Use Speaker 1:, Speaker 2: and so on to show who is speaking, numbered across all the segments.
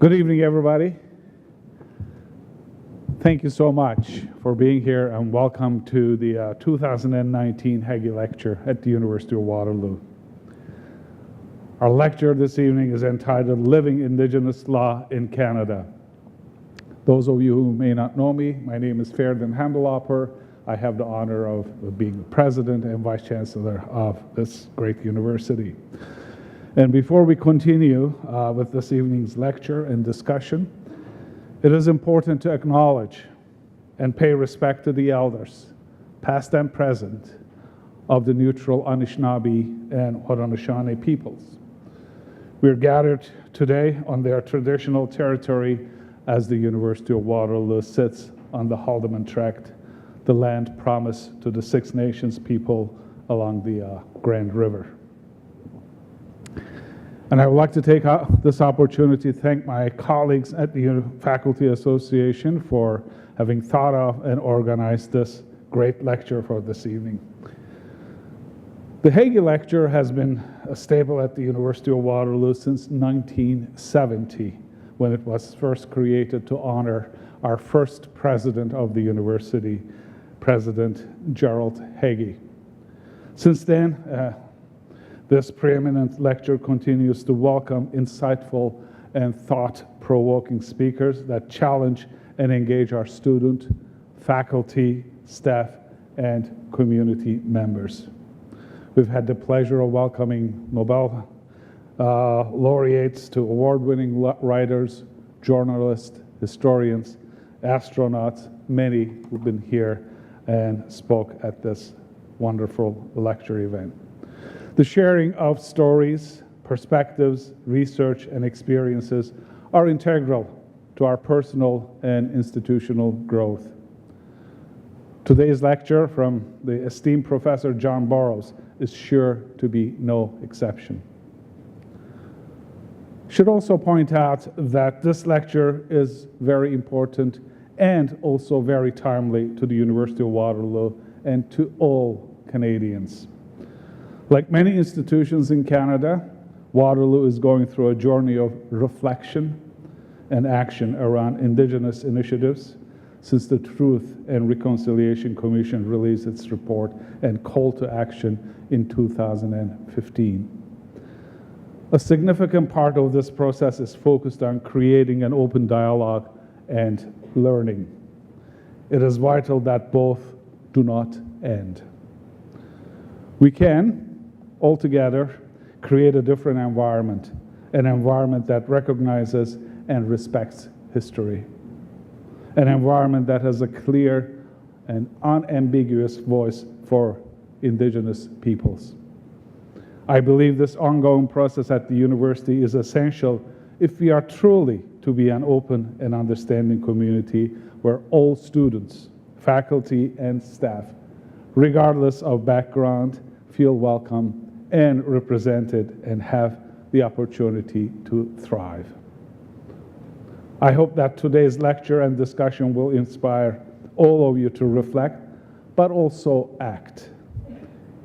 Speaker 1: Good evening, everybody. Thank you so much for being here, and welcome to the 2019 Hagey Lecture at the University of Waterloo. Our lecture this evening is entitled Living Indigenous Law in Canada. Those of you who may not know me, my name is Fearden Handelopper. I have the honor of being the president and vice chancellor of this great university. And before we continue with this evening's lecture and discussion, it is important to acknowledge and pay respect to the elders, past and present, of the neutral Anishinaabe and Haudenosaunee peoples. We are gathered today on their traditional territory as the University of Waterloo sits on the Haldimand Tract, the land promised to the Six Nations people along the Grand River. And I would like to take this opportunity to thank my colleagues at the Faculty Association for having thought of and organized this great lecture for this evening. The Hagey Lecture has been a staple at the University of Waterloo since 1970, when it was first created to honor our first president of the university, President Gerald Hagey. Since then, this preeminent lecture continues to welcome insightful and thought-provoking speakers that challenge and engage our student, faculty, staff, and community members. We've had the pleasure of welcoming Nobel laureates to award-winning writers, journalists, historians, astronauts, many who've been here and spoke at this wonderful lecture event. The sharing of stories, perspectives, research, and experiences are integral to our personal and institutional growth. Today's lecture from the esteemed Professor John Burrows is sure to be no exception. Should also point out that this lecture is very important and also very timely to the University of Waterloo and to all Canadians. Like many institutions in Canada, Waterloo is going through a journey of reflection and action around Indigenous initiatives since the Truth and Reconciliation Commission released its report and call to action in 2015. A significant part of this process is focused on creating an open dialogue and learning. It is vital that both do not end. We can, altogether, create a different environment, an environment that recognizes and respects history, an environment that has a clear and unambiguous voice for Indigenous peoples. I believe this ongoing process at the university is essential if we are truly to be an open and understanding community where all students, faculty, and staff, regardless of background, feel welcome and represented and have the opportunity to thrive. I hope that today's lecture and discussion will inspire all of you to reflect, but also act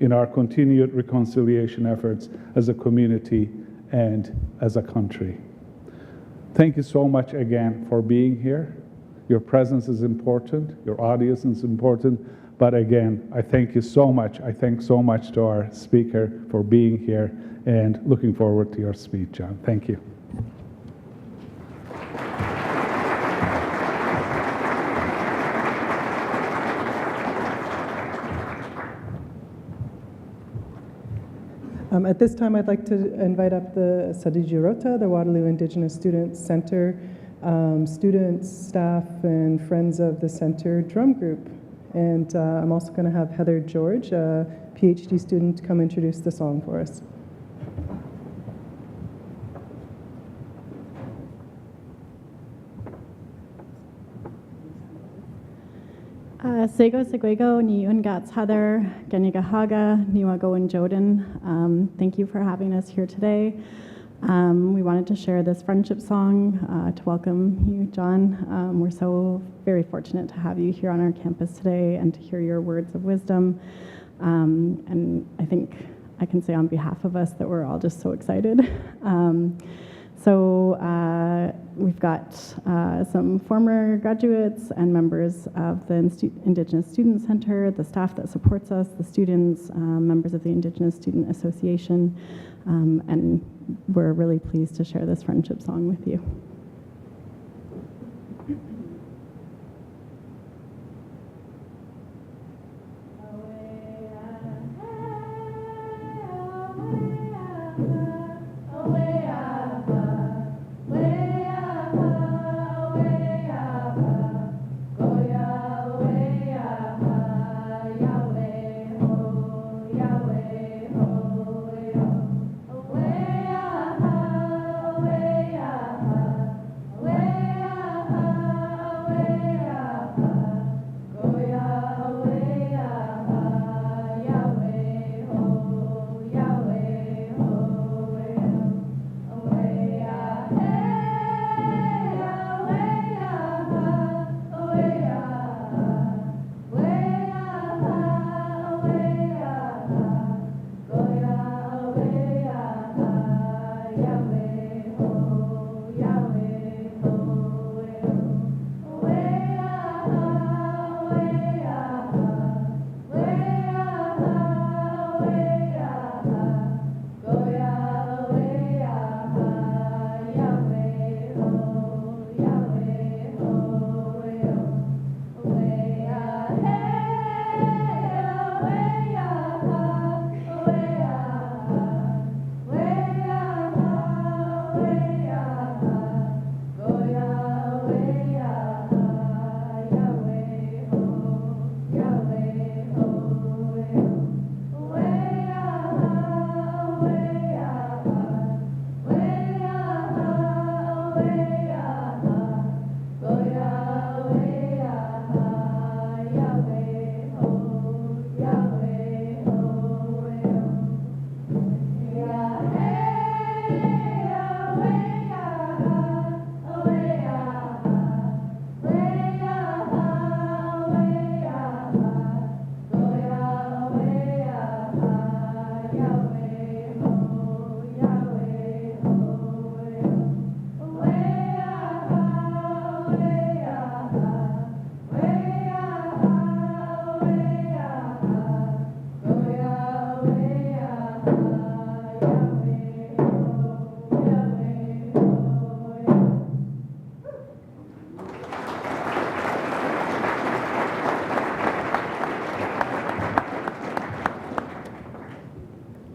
Speaker 1: in our continued reconciliation efforts as a community and as a country. Thank you so much again for being here. Your presence is important, your audience is important, but again, I thank you so much. I thank so much to our speaker for being here and looking forward to your speech, John. Thank you.
Speaker 2: At this time, I'd like to invite up the Sadijirota, the Waterloo Indigenous Students Center, students, staff, and friends of the center drum group. And I'm also going to have Heather George, a PhD student, come introduce the song for us.
Speaker 3: Sego Seguego, Ni Ungats Heather, Ganigahaga, Niwago Joden. Thank you for having us here today. We wanted to share this friendship song to welcome you, John. We're so very fortunate to have you here on our campus today and to hear your words of wisdom. And I think I can say on behalf of us that we're all just so excited. So we've got some former graduates and members of the Indigenous Student Center, the staff that supports us, the students, members of the Indigenous Student Association, and we're really pleased to share this friendship song with you.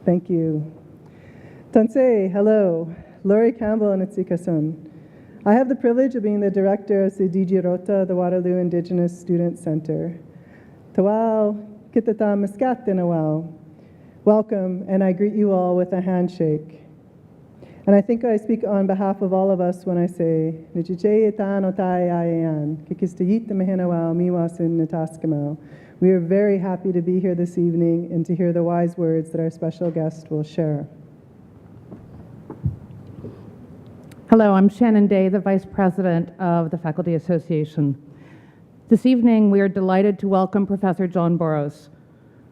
Speaker 2: Thank you. Tansei, hello. Laurie Campbell and Itsika-sun. I have the privilege of being the director of UWaterloo, the Waterloo Indigenous Student Center. Tawau, kitata miskatinawau. Welcome, and I greet you all with a handshake. And I think I speak on behalf of all of us when I say, we are very happy to be here this evening and to hear the wise words that our special guest will share.
Speaker 4: Hello, I'm Shannon Day, the Vice President of the Faculty Association. This evening, we are delighted to welcome Professor John Burrows.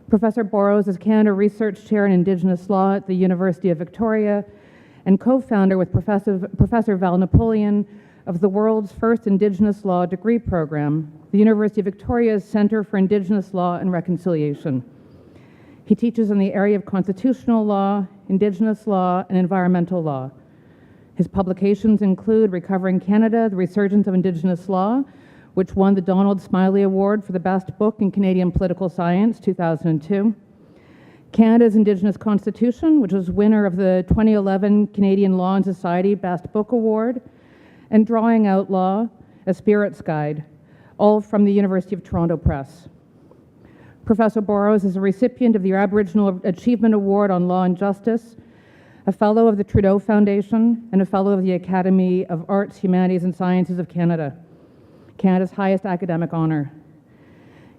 Speaker 4: Professor Burrows is Canada Research Chair in Indigenous Law at the University of Victoria and co-founder with Professor Val Napoleon of the world's first Indigenous Law degree program, the University of Victoria's Centre for Indigenous Law and Reconciliation. He teaches in the area of constitutional law, Indigenous law, and environmental law. His publications include Recovering Canada, The Resurgence of Indigenous Law, which won the Donald Smiley Award for the Best Book in Canadian Political Science, 2002. Canada's Indigenous Constitution, which was winner of the 2011 Canadian Law and Society Best Book Award, and Drawing Out Law, A Spirit's Guide, all from the University of Toronto Press. Professor Burrows is a recipient of the Aboriginal Achievement Award on Law and Justice, a Fellow of the Trudeau Foundation, and a Fellow of the Academy of Arts, Humanities and Sciences of Canada, Canada's highest academic honour.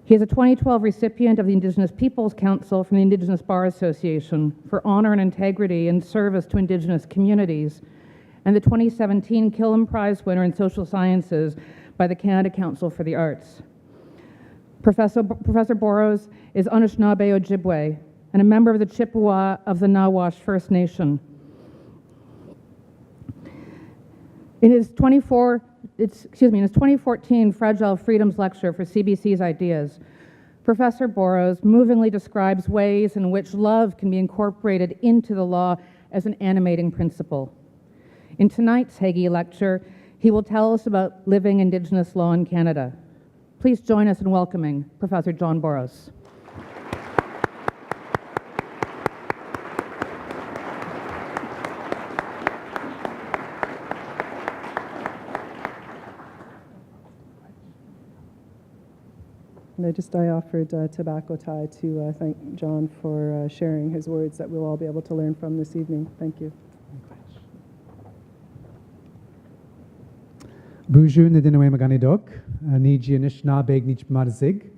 Speaker 4: He is a 2012 recipient of the Indigenous Peoples Council from the Indigenous Bar Association for honour and integrity and service to Indigenous communities, and the 2017 Killam Prize winner in Social Sciences by the Canada Council for the Arts. Professor Burrows is Anishinaabe Ojibwe and a member of the Chippewa of the Nawash First Nation. In his 2014 Fragile Freedoms Lecture for CBC's Ideas, Professor Burrows movingly describes ways in which love can be incorporated into the law as an animating principle. In tonight's Hagey Lecture, he will tell us about living Indigenous law in Canada. Please join us in welcoming Professor John Burrows.
Speaker 2: And I offered tobacco tie to thank John for sharing his words that we'll all be able to learn from this evening. Thank you.
Speaker 5: Buju Nidinaway Maganidok, Niji Anishinaabe Nich Marzig,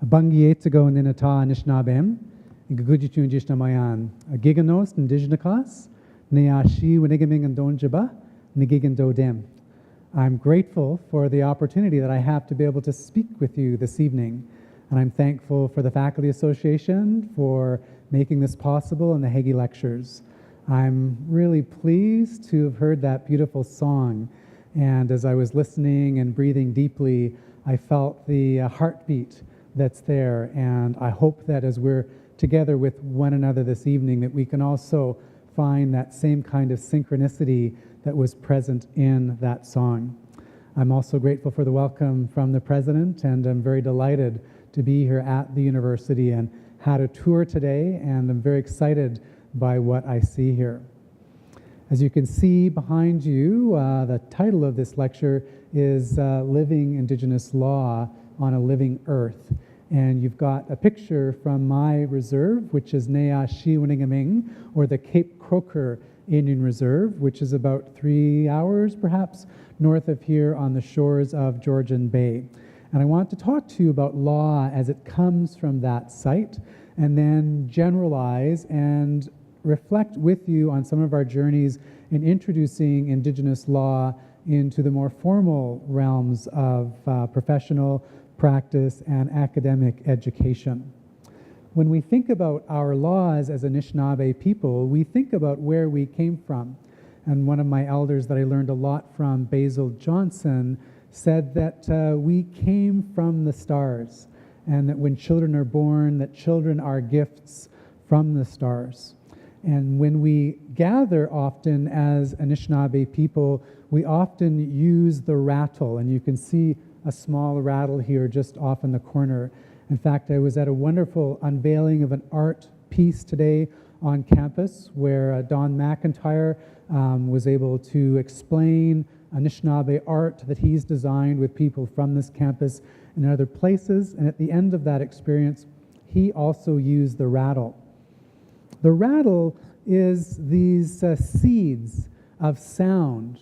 Speaker 5: Bangietago Ninata Anishinabem, Gugujitu Jishnamayan, Giganos Indigenous, Neashi Winigaming and Donjaba, Nigigan Dodem. I'm grateful for the opportunity that I have to be able to speak with you this evening. And I'm thankful for the Faculty Association for making this possible and the Hagey Lectures. I'm really pleased to have heard that beautiful song. And as I was listening and breathing deeply, I felt the heartbeat that's there. And I hope that as we're together with one another this evening, that we can also find that same kind of synchronicity that was present in that song. I'm also grateful for the welcome from the President, and I'm very delighted to be here at the university and had a tour today, and I'm very excited by what I see here. As you can see behind you, the title of this lecture is Living Indigenous Law on a Living Earth. And you've got a picture from my reserve, which is Nea Shiwinigaming, or the Cape Croker Indian Reserve, which is about 3 hours, perhaps, north of here on the shores of Georgian Bay. And I want to talk to you about law as it comes from that site, and then generalize and reflect with you on some of our journeys in introducing Indigenous law into the more formal realms of professional practice and academic education. When we think about our laws as Anishinaabe people, we think about where we came from. And one of my elders that I learned a lot from, Basil Johnson, said that we came from the stars, and that when children are born, that children are gifts from the stars. And when we gather often as Anishinaabe people, we often use the rattle, and you can see a small rattle here just off in the corner. In fact, I was at a wonderful unveiling of an art piece today on campus where Don McIntyre was able to explain Anishinaabe art that he's designed with people from this campus and other places. And at the end of that experience, he also used the rattle. The rattle is these seeds of sound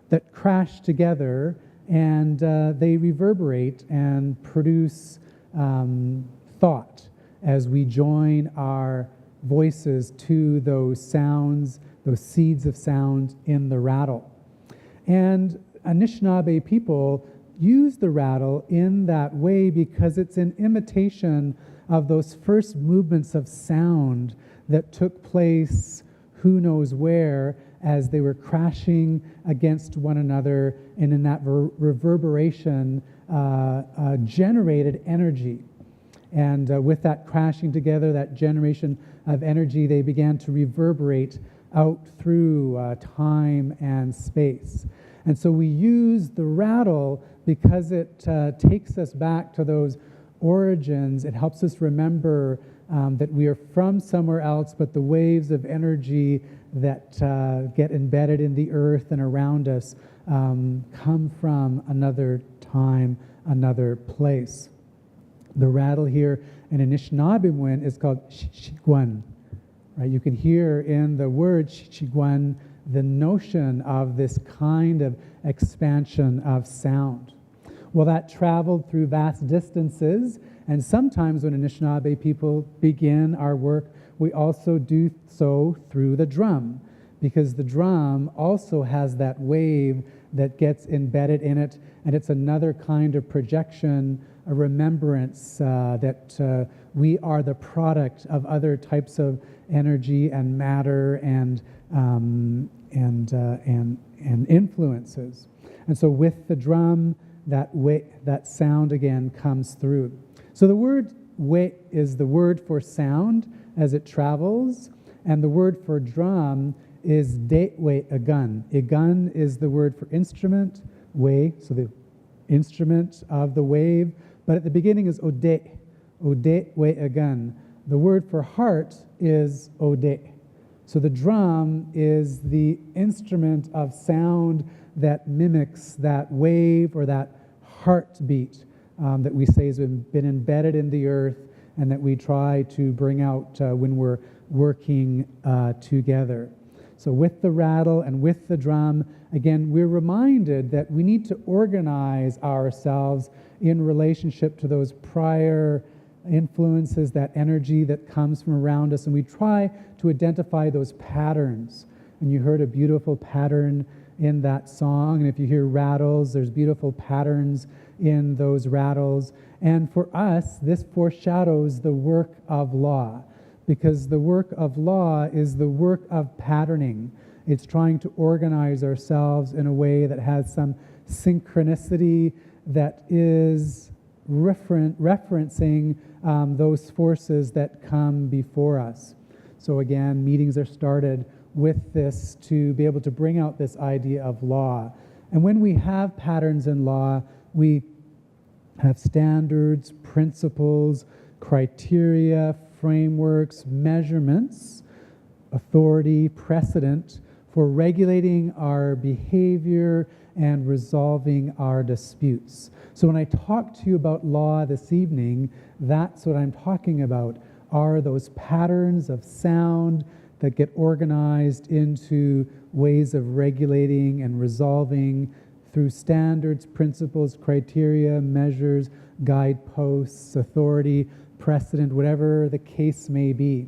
Speaker 5: that crash together, and they reverberate and produce thought as we join our voices to those sounds, those seeds of sound in the rattle. And Anishinaabe people use the rattle in that way because it's an imitation of those first movements of sound that took place who knows where as they were crashing against one another, and in that reverberation generated energy. And with that crashing together, that generation of energy, they began to reverberate out through time and space. And so we use the rattle because it takes us back to those origins. It helps us remember that we are from somewhere else, but the waves of energy that get embedded in the earth and around us come from another time, another place. The rattle here in Anishinaabe is called shigwan. Right? You can hear in the word shigwan the notion of this kind of expansion of sound. Well, that traveled through vast distances, and sometimes when Anishinaabe people begin our work, we also do so through the drum, because the drum also has that wave that gets embedded in it, and it's another kind of projection, a remembrance that we are the product of other types of energy and matter and and influences. And so with the drum, that sound again comes through. So the word we is the word for sound as it travels, and the word for drum is de we agun. Agun is the word for instrument, we, so the instrument of the wave, but at the beginning is ode we agun. The word for heart is ode. So the drum is the instrument of sound that mimics that wave or that heartbeat that we say has been embedded in the earth and that we try to bring out when we're working together. So with the rattle and with the drum, again, we're reminded that we need to organize ourselves in relationship to those prior influences, that energy that comes from around us, and we try to identify those patterns. And you heard a beautiful pattern in that song, and if you hear rattles, there's beautiful patterns in those rattles. And for us, this foreshadows the work of law, because the work of law is the work of patterning. It's trying to organize ourselves in a way that has some synchronicity, that is referencing those forces that come before us. So again, meetings are started with this to be able to bring out this idea of law. And when we have patterns in law, we have standards, principles, criteria, frameworks, measurements, authority, precedent for regulating our behavior and resolving our disputes. So when I talk to you about law this evening, that's what I'm talking about, are those patterns of sound that get organized into ways of regulating and resolving through standards, principles, criteria, measures, guideposts, authority, precedent, whatever the case may be.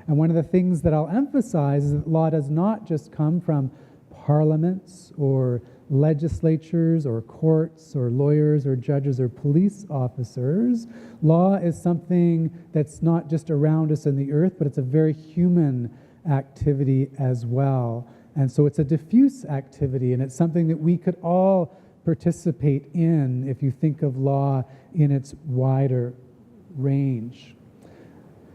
Speaker 5: And one of the things that I'll emphasize is that law does not just come from parliaments or legislatures or courts or lawyers or judges or police officers. Law is something that's not just around us in the earth, but it's a very human activity as well. And so it's a diffuse activity, and it's something that we could all participate in if you think of law in its wider range.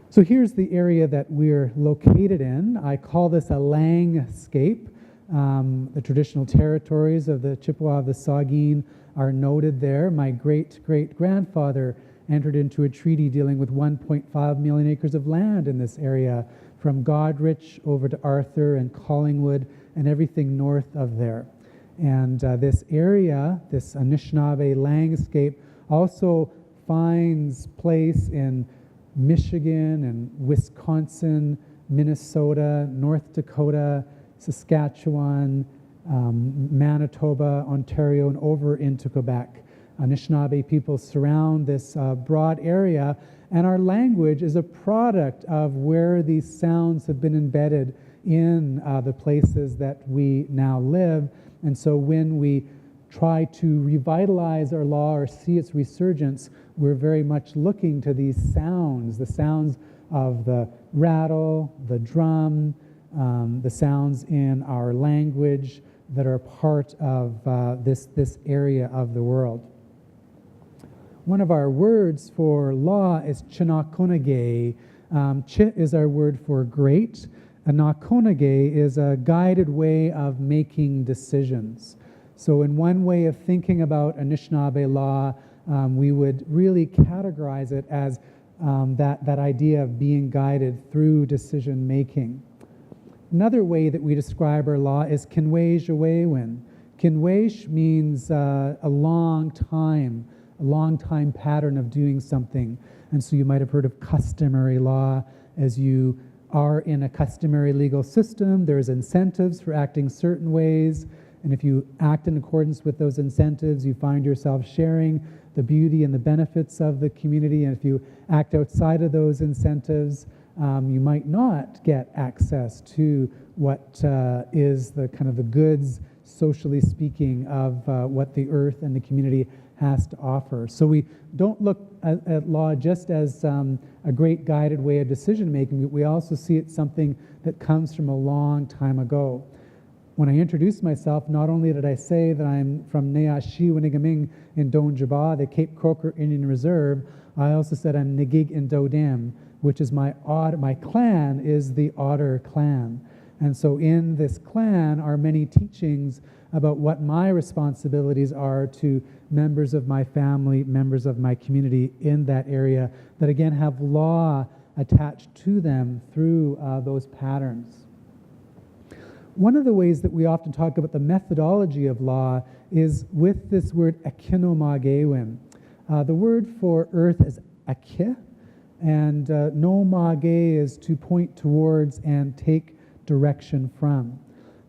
Speaker 5: So here's the area that we're located in. I call this a landscape. The traditional territories of the Chippewa of the Saugeen are noted there. My great-great-grandfather entered into a treaty dealing with 1.5 million acres of land in this area, from Goderich over to Arthur and Collingwood and everything north of there. And this area, this Anishinaabe landscape, also finds place in Michigan and Wisconsin, Minnesota, North Dakota, Saskatchewan, Manitoba, Ontario, and over into Quebec. Anishinaabe people surround this broad area, and our language is a product of where these sounds have been embedded in the places that we now live. And so when we try to revitalize our law or see its resurgence, we're very much looking to these sounds, the sounds of the rattle, the drum, the sounds in our language that are part of this area of the world. One of our words for law is chinakonage. Chi is our word for great. Nakonage is a guided way of making decisions. So in one way of thinking about Anishinaabe law, we would really categorize it as that idea of being guided through decision making. Another way that we describe our law is kinwage awewin. Kinwage means a long time pattern of doing something. And so you might have heard of customary law. As you are in a customary legal system, there's incentives for acting certain ways. And if you act in accordance with those incentives, you find yourself sharing the beauty and the benefits of the community. And if you act outside of those incentives, you might not get access to what is the kind of the goods, socially speaking, of what the earth and the community has to offer. So we don't look at law just as a great guided way of decision making, but we also see it something that comes from a long time ago. When I introduced myself, not only did I say that I'm from Neashi Winigaming in Donjaba, the Cape Croker Indian Reserve, I also said I'm Nagig in Dodam, which is my clan is the Otter clan. And so in this clan are many teachings about what my responsibilities are to members of my family, members of my community in that area that again have law attached to them through those patterns. One of the ways that we often talk about the methodology of law is with this word akinomagewin. The word for earth is akih, and no mage is to point towards and take direction from.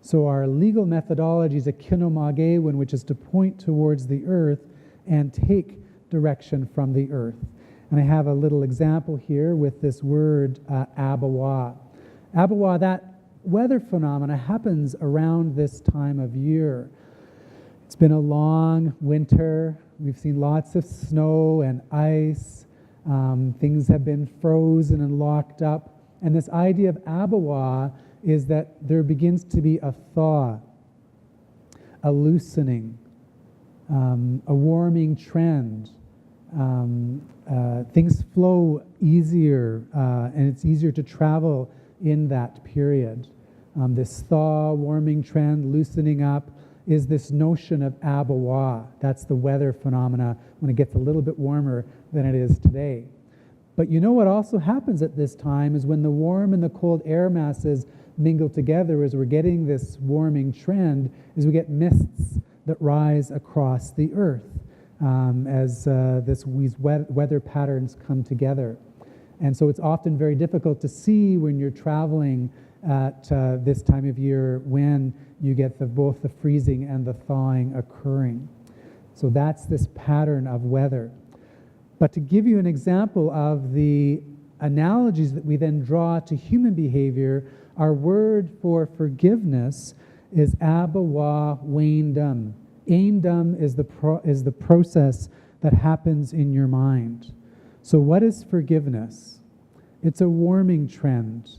Speaker 5: So our legal methodology is akinomagewin, which is to point towards the earth and take direction from the earth. And I have a little example here with this word abawa. Abawa, that weather phenomena happens around this time of year. It's been a long winter. We've seen lots of snow and ice. Things have been frozen and locked up. And this idea of abawa is that there begins to be a thaw, a loosening, a warming trend. Things flow easier, and it's easier to travel in that period. This thaw, warming trend, loosening up is this notion of abawa. That's the weather phenomena when it gets a little bit warmer than it is today. But you know what also happens at this time is when the warm and the cold air masses mingle together, as we're getting this warming trend, is we get mists that rise across the earth as these weather patterns come together. And so it's often very difficult to see when you're traveling at this time of year when you get both the freezing and the thawing occurring. So that's this pattern of weather. But to give you an example of the analogies that we then draw to human behavior, our word for forgiveness is abawa waindum. Aindum is the process that happens in your mind. So what is forgiveness? It's a warming trend,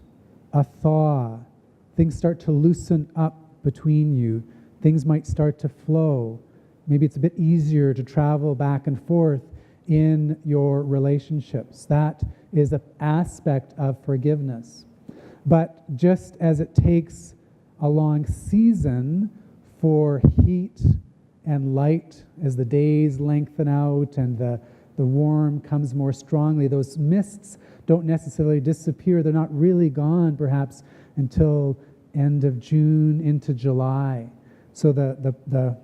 Speaker 5: a thaw. Things start to loosen up between you. Things might start to flow. Maybe it's a bit easier to travel back and forth in your relationships. That is an aspect of forgiveness. But just as it takes a long season for heat and light, as the days lengthen out and the warm comes more strongly, those mists don't necessarily disappear. They're not really gone, perhaps, until end of June into July. So the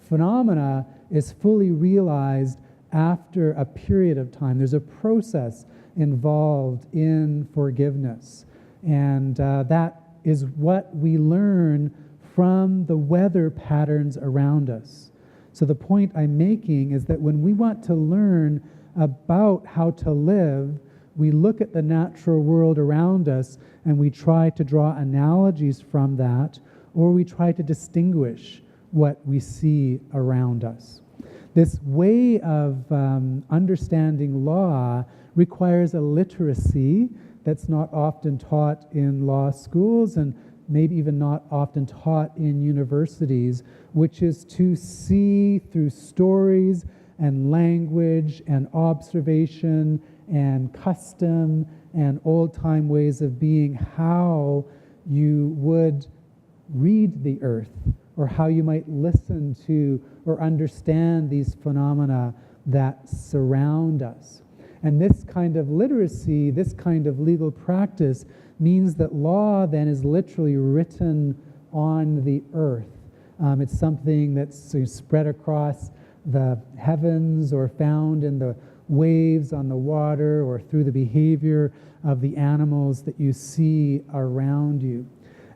Speaker 5: phenomena is fully realized after a period of time. There's a process involved in forgiveness. And that is what we learn from the weather patterns around us. So the point I'm making is that when we want to learn about how to live, we look at the natural world around us and we try to draw analogies from that, or we try to distinguish what we see around us. This way of understanding law requires a literacy that's not often taught in law schools and maybe even not often taught in universities, which is to see through stories and language and observation and custom and old-time ways of being how you would read the earth, or how you might listen to or understand these phenomena that surround us. And this kind of literacy, this kind of legal practice, means that law then is literally written on the earth. It's something that's spread across the heavens or found in the waves on the water or through the behavior of the animals that you see around you.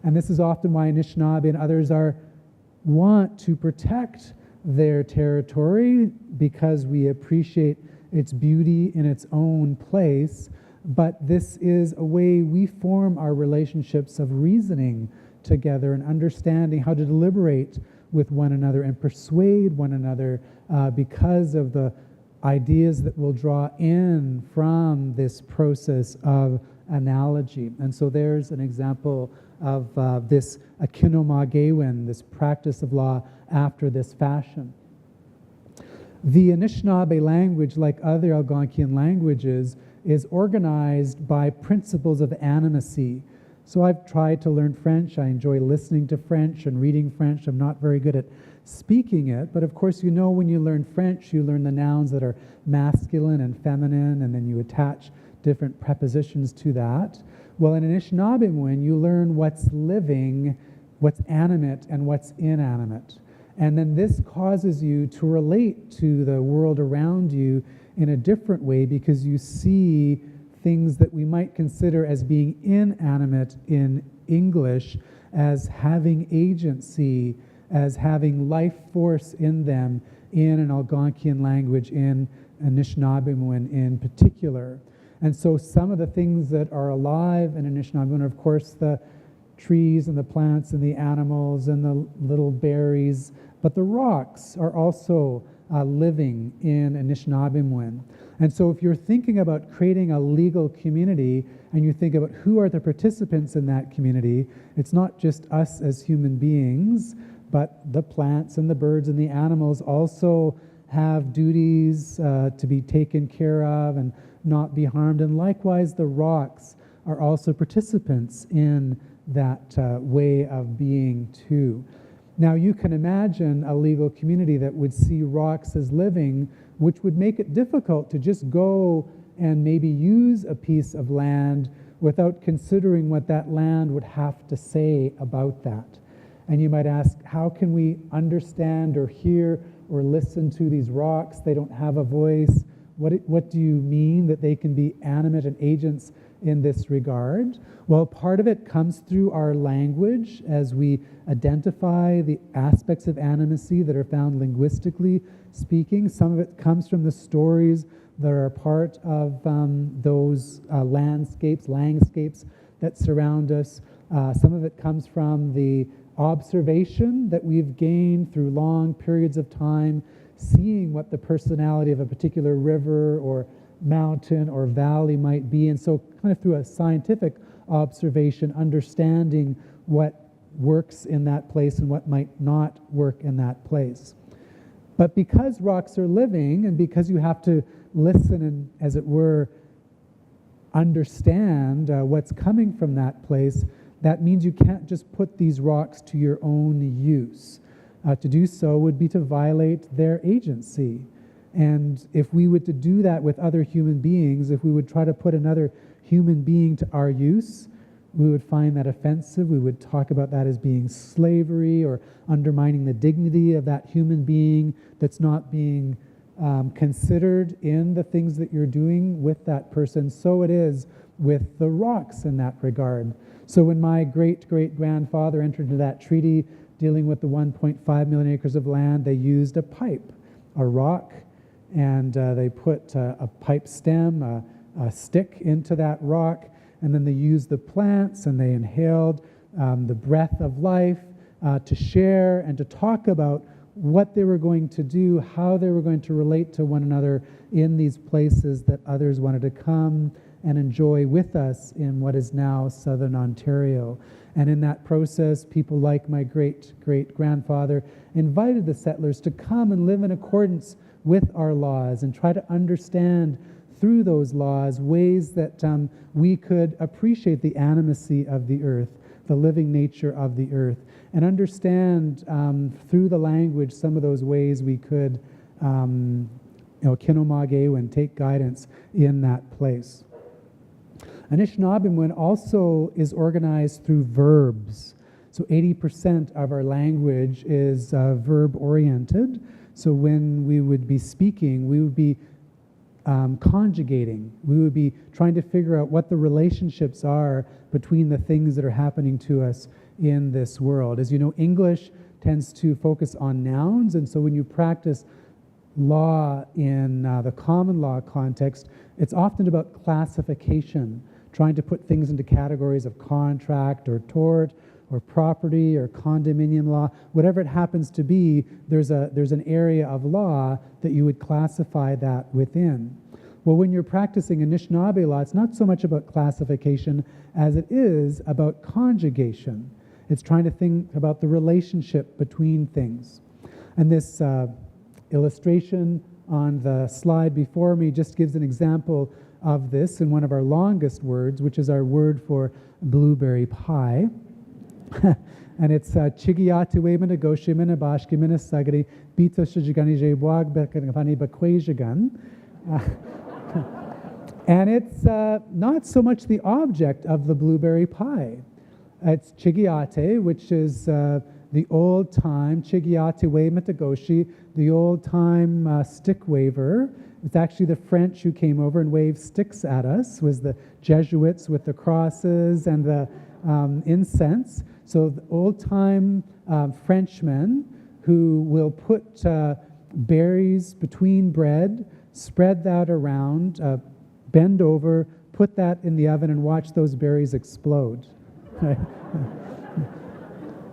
Speaker 5: And this is often why Anishinaabe and others want to protect their territory, because we appreciate its beauty in its own place. But this is a way we form our relationships of reasoning together and understanding how to deliberate with one another and persuade one another because of the ideas that we'll draw in from this process of analogy. And so there's an example of this akinomagewin, this practice of law after this fashion. The Anishinaabe language, like other Algonquian languages, is organized by principles of animacy. So I've tried to learn French. I enjoy listening to French and reading French. I'm not very good at speaking it, but of course, you know, when you learn French, you learn the nouns that are masculine and feminine, and then you attach different prepositions to that. Well, in Anishinaabe, you learn what's living, what's animate, and what's inanimate. And then this causes you to relate to the world around you in a different way, because you see things that we might consider as being inanimate in English as having agency, as having life force in them in an Algonquian language, in Anishinaabe in particular. And so some of the things that are alive in Anishinaabe are, of course, the trees and the plants and the animals and the little berries, but the rocks are also living in Anishinaabe. And so if you're thinking about creating a legal community and you think about who are the participants in that community, it's not just us as human beings, but the plants and the birds and the animals also have duties to be taken care of and not be harmed. And likewise, the rocks are also participants in that way of being too. Now, you can imagine a legal community that would see rocks as living, which would make it difficult to just go and maybe use a piece of land without considering what that land would have to say about that. And you might ask, how can we understand or hear or listen to these rocks? They don't have a voice. What do you mean that they can be animate and agents in this regard? Well, part of it comes through our language as we identify the aspects of animacy that are found linguistically speaking. Some of it comes from the stories that are part of those landscapes that surround us. Some of it comes from the observation that we've gained through long periods of time, seeing what the personality of a particular river or mountain or valley might be. And so kind of through a scientific observation, understanding what works in that place and what might not work in that place. But because rocks are living, and because you have to listen and, as it were, understand what's coming from that place, that means you can't just put these rocks to your own use. To do so would be to violate their agency. And if we were to do that with other human beings, if we would try to put another human being to our use, we would find that offensive. We would talk about that as being slavery or undermining the dignity of that human being that's not being considered in the things that you're doing with that person. So it is with the rocks in that regard. So when my great-great-grandfather entered into that treaty dealing with the 1.5 million acres of land, they used a pipe, a rock, and they put a pipe stem, a stick into that rock, and then they used the plants and they inhaled the breath of life to share and to talk about what they were going to do, how they were going to relate to one another in these places that others wanted to come and enjoy with us in what is now Southern Ontario. And in that process, people like my great-great-grandfather invited the settlers to come and live in accordance with our laws and try to understand through those laws ways that we could appreciate the animacy of the earth, the living nature of the earth, and understand through the language some of those ways we could kinomage and take guidance in that place. Anishinaabe also is organized through verbs. So 80% of our language is verb-oriented. So when we would be speaking, we would be conjugating. We would be trying to figure out what the relationships are between the things that are happening to us in this world. As you know, English tends to focus on nouns, and so when you practice law in the common law context, it's often about classification, trying to put things into categories of contract or tort or property or condominium law. Whatever it happens to be, there's an area of law that you would classify that within. Well, when you're practicing Anishinaabe law, it's not so much about classification as it is about conjugation. It's trying to think about the relationship between things. And this illustration on the slide before me just gives an example of this in one of our longest words, which is our word for blueberry pie. And it's Chigiatu Wemana Goshimana Bashkimana Sagari Bito Shijigani Jebwag Bekani Bakwajagan. And it's not so much the object of the blueberry pie. It's Chigiate, which is the old-time Chigiate Wematagoshi, the old-time stick waver. It's actually the French who came over and waved sticks at us, was the Jesuits with the crosses and the incense. So the old-time Frenchmen who will put berries between bread, spread that around, bend over, put that in the oven and watch those berries explode.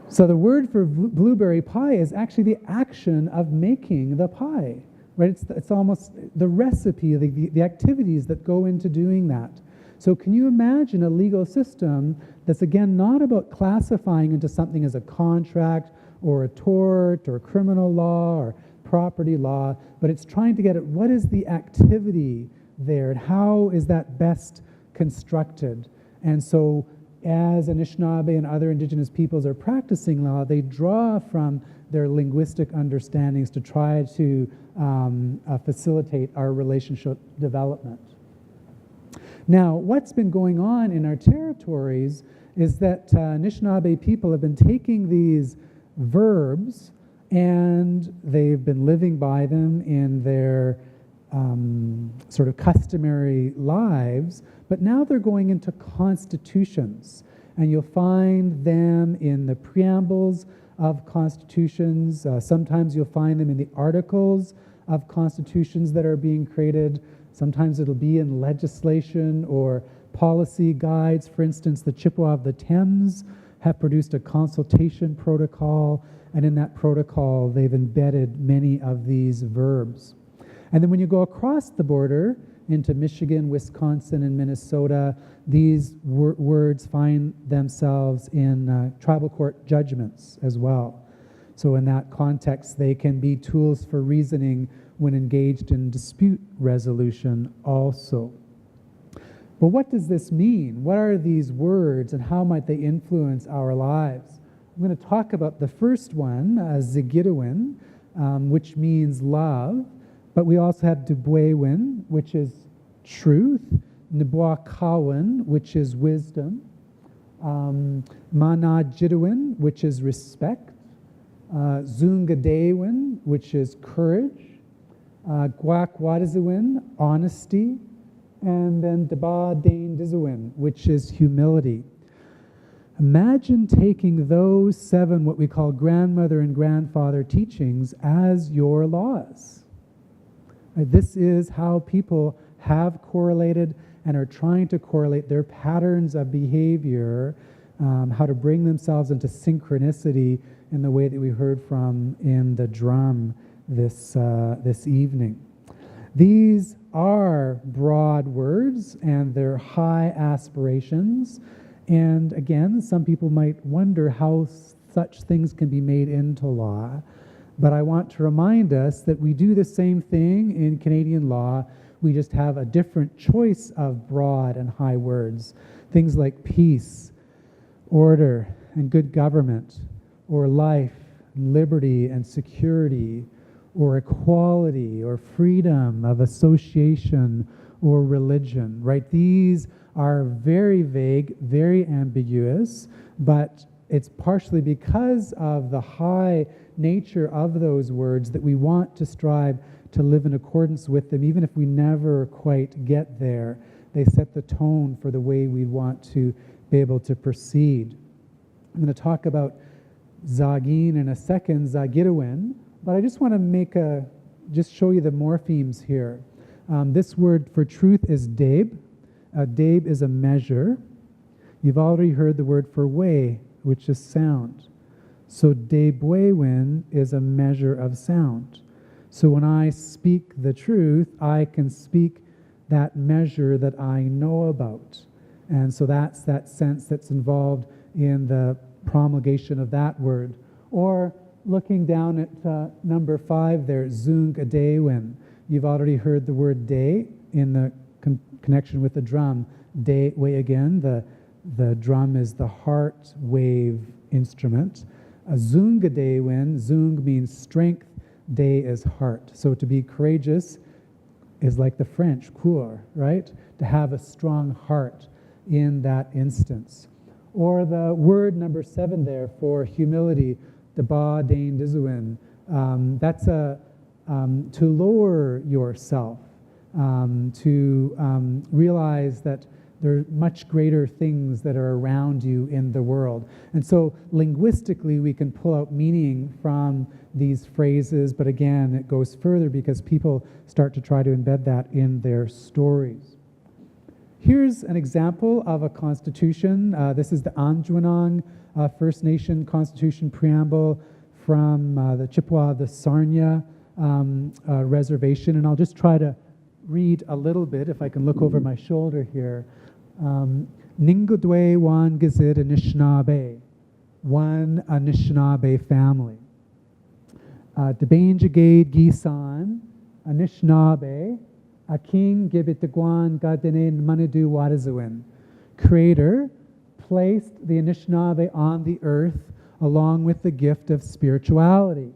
Speaker 5: So the word for blueberry pie is actually the action of making the pie, right? It's almost the recipe, the activities that go into doing that. So can you imagine a legal system that's, again, not about classifying into something as a contract or a tort or criminal law or property law, but it's trying to get at what is the activity there and how is that best constructed? And so as Anishinaabe and other Indigenous peoples are practicing law, they draw from their linguistic understandings to try to facilitate our relationship development. Now, what's been going on in our territories is that Anishinaabe people have been taking these verbs and they've been living by them in their sort of customary lives, but now they're going into constitutions. And you'll find them in the preambles of constitutions. Sometimes you'll find them in the articles of constitutions that are being created. Sometimes it'll be in legislation or policy guides. For instance, the Chippewa of the Thames have produced a consultation protocol, and in that protocol, they've embedded many of these verbs. And then when you go across the border into Michigan, Wisconsin, and Minnesota, these words find themselves in tribal court judgments as well. So in that context, they can be tools for reasoning when engaged in dispute resolution also. But what does this mean? What are these words and how might they influence our lives? I'm going to talk about the first one, Zigidawin, which means love, but we also have Dubwewin, which is truth, Nibwakawan, which is wisdom, Manajidawin, which is respect, Zungadewin, which is courage, Gwakwadizawin, honesty, and then Daba Dane Dizawin, which is humility. Imagine taking those 7, what we call grandmother and grandfather teachings, as your laws. This is how people have correlated and are trying to correlate their patterns of behavior, how to bring themselves into synchronicity in the way that we heard from in the drum this evening. These are broad words and they're high aspirations. And again, some people might wonder how such things can be made into law. But I want to remind us that we do the same thing in Canadian law. We just have a different choice of broad and high words. Things like peace, order, and good government, or life, and liberty, and security, or equality, or freedom of association, or religion, right? These are very vague, very ambiguous, but it's partially because of the high nature of those words that we want to strive to live in accordance with them, even if we never quite get there. They set the tone for the way we want to be able to proceed. I'm going to talk about Zagin in a second, Zagidawin, but I just want to just show you the morphemes here. This word for truth is Dabe. Dabe is a measure. You've already heard the word for way, which is sound. So Debwewin is a measure of sound. So when I speak the truth, I can speak that measure that I know about. And so that's that sense that's involved in the promulgation of that word. Or looking down at number 5 there, Zung Adewin. You've already heard the word day in the connection with the drum. Day, way again, the drum is the heart wave instrument. A Zung Adewin, Zung means strength, day is heart. So to be courageous is like the French, cour, right? To have a strong heart in that instance. Or the word number 7 there for humility, the ba dain dizuin. That's to lower yourself, to realize that there are much greater things that are around you in the world. And so linguistically, we can pull out meaning from these phrases, but again, it goes further because people start to try to embed that in their stories. Here's an example of a constitution. This is the Anjouanong First Nation Constitution Preamble from the Chippewa, the Sarnia Reservation. And I'll just try to read a little bit, if I can look over my shoulder here. Ningudwe wan gizid Anishinaabe, one Anishinaabe family. Debanjagade Gisan, Anishinaabe, a king gibitagwan gadene manidu wadazuin. Creator placed the Anishinaabe on the earth along with the gift of spirituality.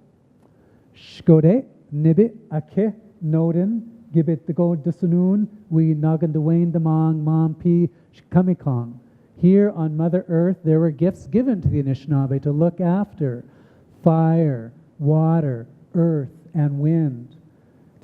Speaker 5: Shkode, nibit, ake, noden, gibit the go dusunun, we nagan the wain damang mampi shkamikong. Here on Mother Earth, there were gifts given to the Anishinaabe to look after fire, water, earth, and wind.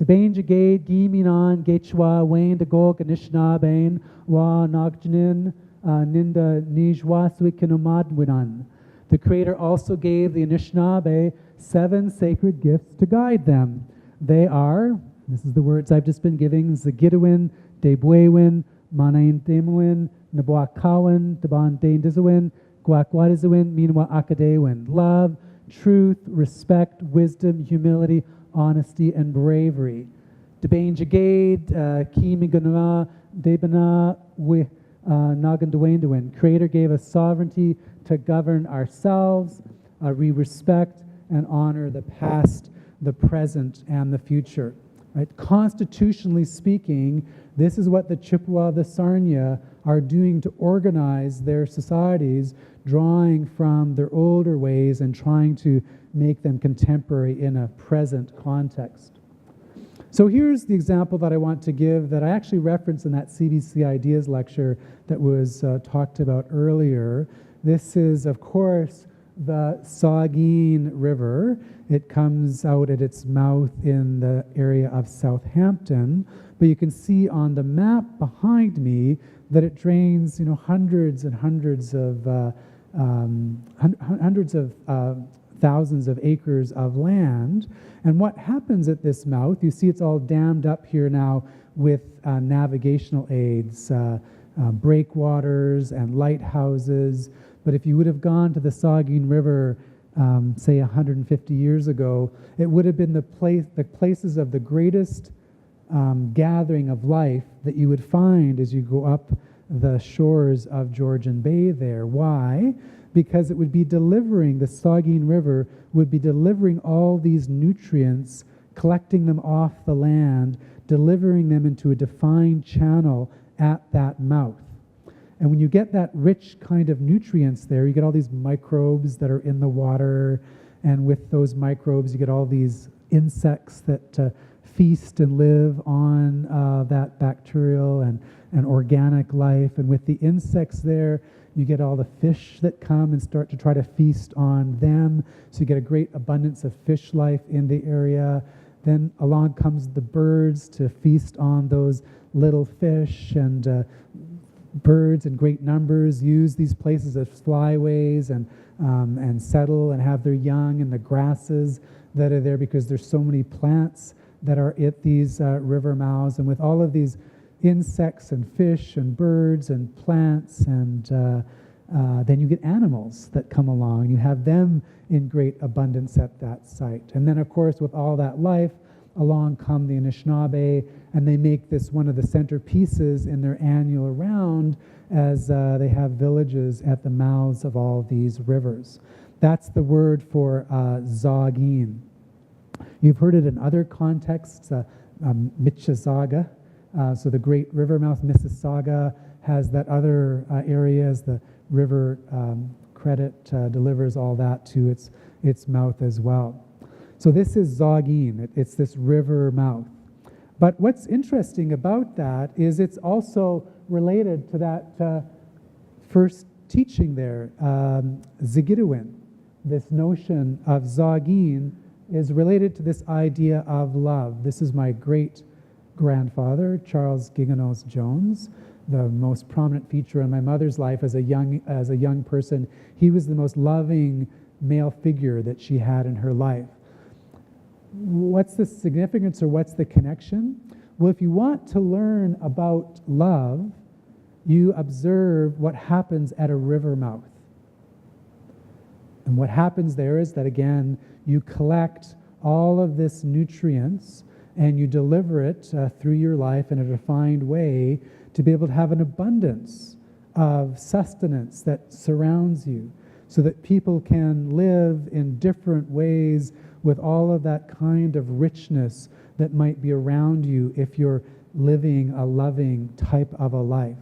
Speaker 5: Debanjagade, Giminan, Gechwa, Wayne, Dagog, Anishinaabe, Wa Nagjanin, Ninda Nijwa Swikinumadwinan. The Creator also gave the Anishinaabe 7 sacred gifts to guide them. They are, this is the words I've just been giving, Zagidawin, Debwewin, Manain Demuin, Nabuakawan, Daban Dain Dizuin, Guakwadizuin, Minwa Akadewin. Love, truth, respect, wisdom, humility, honesty, and bravery. Debain Jagade, Kimigana, Debana, Nagan Dwayne. Creator gave us sovereignty to govern ourselves. We respect and honor the past, the present, and the future. Right? Constitutionally speaking, this is what the Chippewa, the Sarnia are doing to organize their societies, drawing from their older ways and trying to make them contemporary in a present context. So here's the example that I want to give that I actually referenced in that CBC Ideas lecture that was talked about earlier. This is, of course, the Saugeen River. It comes out at its mouth in the area of Southampton, but you can see on the map behind me that it drains, hundreds and hundreds of thousands of acres of land. And what happens at this mouth, you see it's all dammed up here now with navigational aids, breakwaters and lighthouses. But if you would have gone to the Saugeen River, say 150 years ago, it would have been the places of the greatest gathering of life that you would find as you go up the shores of Georgian Bay there. Why? Because it would be delivering, the Saugeen River would be delivering all these nutrients, collecting them off the land, delivering them into a defined channel at that mouth. And when you get that rich kind of nutrients there, you get all these microbes that are in the water, and with those microbes you get all these insects that feast and live on that bacterial and organic life. And with the insects there, you get all the fish that come and start to try to feast on them. So you get a great abundance of fish life in the area. Then along comes the birds to feast on those little fish, and birds in great numbers use these places as flyways and settle and have their young in the grasses that are there because there's so many plants that are at these river mouths. And with all of these insects and fish and birds and plants, and then you get animals that come along. You have them in great abundance at that site. And then, of course, with all that life, along come the Anishinaabe and they make this one of the centerpieces in their annual round as they have villages at the mouths of all these rivers. That's the word for zogging. You've heard it in other contexts, Mitchazaga, so the great river mouth. Mississauga has that other area as the river credit delivers all that to its mouth as well. So this is zogging, it's this river mouth. But what's interesting about that is it's also related to that first teaching there, Zigidawin. This notion of zogging is related to this idea of love. This is my great-grandfather, Charles Giganos Jones, the most prominent feature in my mother's life as a young person. He was the most loving male figure that she had in her life. What's the significance or what's the connection? Well, if you want to learn about love, you observe what happens at a river mouth. And what happens there is that, again, you collect all of this nutrients and you deliver it through your life in a defined way to be able to have an abundance of sustenance that surrounds you so that people can live in different ways with all of that kind of richness that might be around you if you're living a loving type of a life.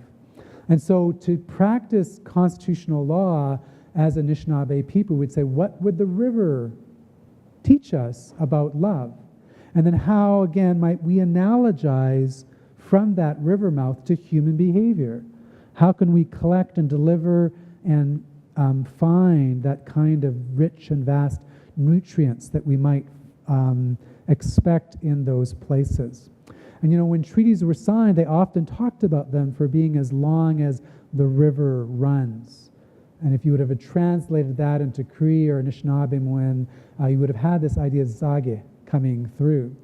Speaker 5: And so to practice constitutional law as Anishinaabe people, we'd say, what would the river teach us about love? And then how, again, might we analogize from that river mouth to human behavior? How can we collect and deliver and find that kind of rich and vast nutrients that we might expect in those places? And when treaties were signed, they often talked about them for being as long as the river runs. And if you would have translated that into Cree or Anishinaabe, you would have had this idea of zage coming through.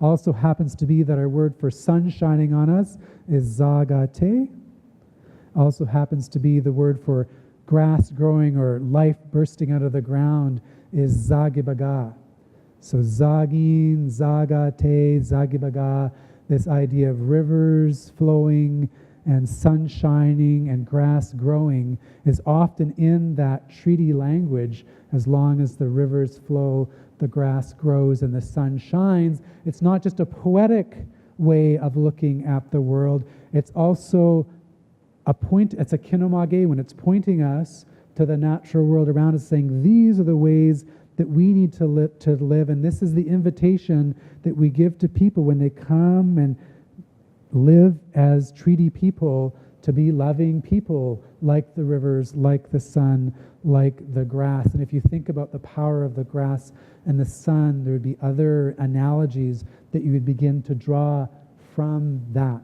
Speaker 5: Also happens to be that our word for sun shining on us is zagate. Also happens to be the word for grass growing or life bursting out of the ground is zagibaga. So zagin, zagate, zagibaga, this idea of rivers flowing and sun shining and grass growing is often in that treaty language. As long as the rivers flow, the grass grows and the sun shines. It's not just a poetic way of looking at the world. It's also it's a kinomage when it's pointing us to the natural world around us, saying these are the ways that we need to live, and this is the invitation that we give to people when they come and live as treaty people, to be loving people like the rivers, like the sun, like the grass. And if you think about the power of the grass and the sun, there would be other analogies that you would begin to draw from that.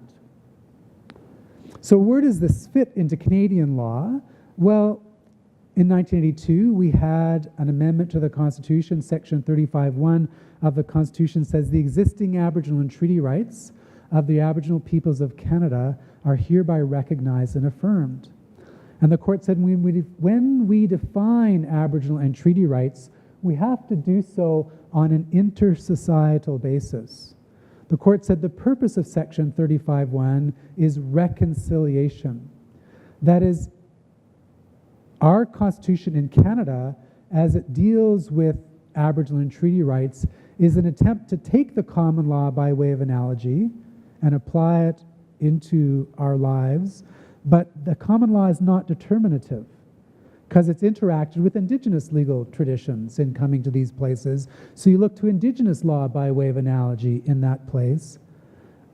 Speaker 5: So where does this fit into Canadian law? Well, in 1982, we had an amendment to the Constitution. Section 35(1) of the Constitution says the existing Aboriginal and treaty rights of the Aboriginal peoples of Canada are hereby recognized and affirmed. And the court said when we define Aboriginal and treaty rights, we have to do so on an intersocietal basis. The court said the purpose of Section 35(1) is reconciliation. That is, our Constitution in Canada, as it deals with Aboriginal and treaty rights, is an attempt to take the common law by way of analogy and apply it into our lives. But the common law is not determinative because it's interacted with Indigenous legal traditions in coming to these places. So you look to Indigenous law by way of analogy in that place,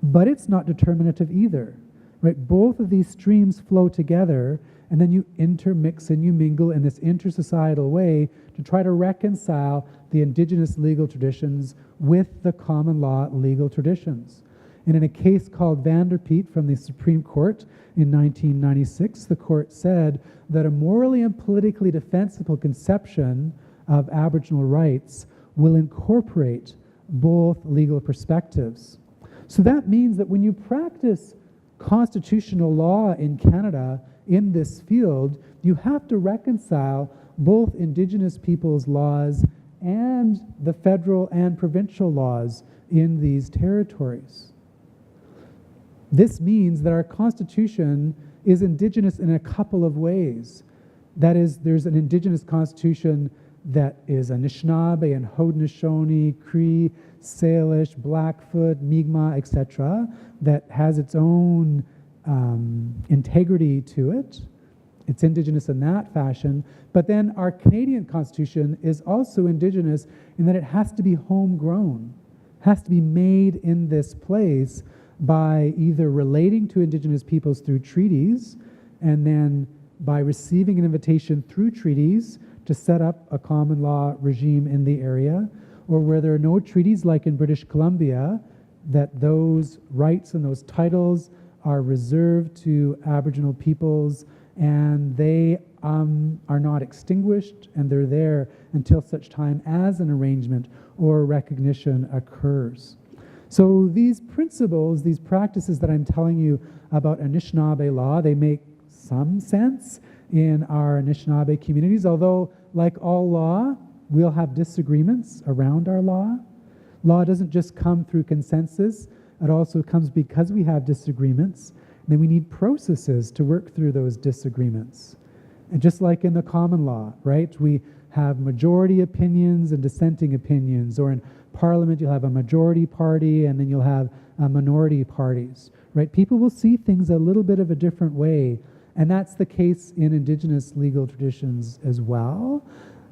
Speaker 5: but it's not determinative either, right? Both of these streams flow together, and then you intermix and you mingle in this intersocietal way to try to reconcile the Indigenous legal traditions with the common law legal traditions. And in a case called Vanderpeet from the Supreme Court in 1996, the court said that a morally and politically defensible conception of Aboriginal rights will incorporate both legal perspectives. So that means that when you practice constitutional law in Canada in this field, you have to reconcile both Indigenous peoples' laws and the federal and provincial laws in these territories. This means that our Constitution is Indigenous in a couple of ways. That is, there's an Indigenous Constitution that is Anishinaabe and Haudenosaunee, Cree, Salish, Blackfoot, Mi'kmaq, etc., that has its own integrity to it. It's Indigenous in that fashion. But then our Canadian Constitution is also Indigenous in that it has to be homegrown, has to be made in this place by either relating to Indigenous peoples through treaties and then by receiving an invitation through treaties to set up a common law regime in the area, or where there are no treaties like in British Columbia, that those rights and those titles are reserved to Aboriginal peoples and they are not extinguished and they're there until such time as an arrangement or recognition occurs. So these principles, these practices that I'm telling you about Anishinaabe law, they make some sense in our Anishinaabe communities, although like all law, we'll have disagreements around our law. Law doesn't just come through consensus, it also comes because we have disagreements, and then we need processes to work through those disagreements. And just like in the common law, right, we have majority opinions and dissenting opinions, or in Parliament you'll have a majority party and then you'll have minority parties, right? People will see things a little bit of a different way, and that's the case in Indigenous legal traditions as well.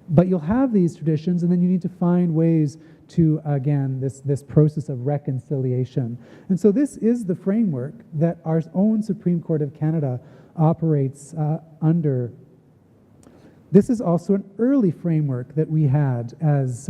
Speaker 5: But you'll have these traditions and then you need to find ways to, again, this process of reconciliation. And so this is the framework that our own Supreme Court of Canada operates under. This is also an early framework that we had as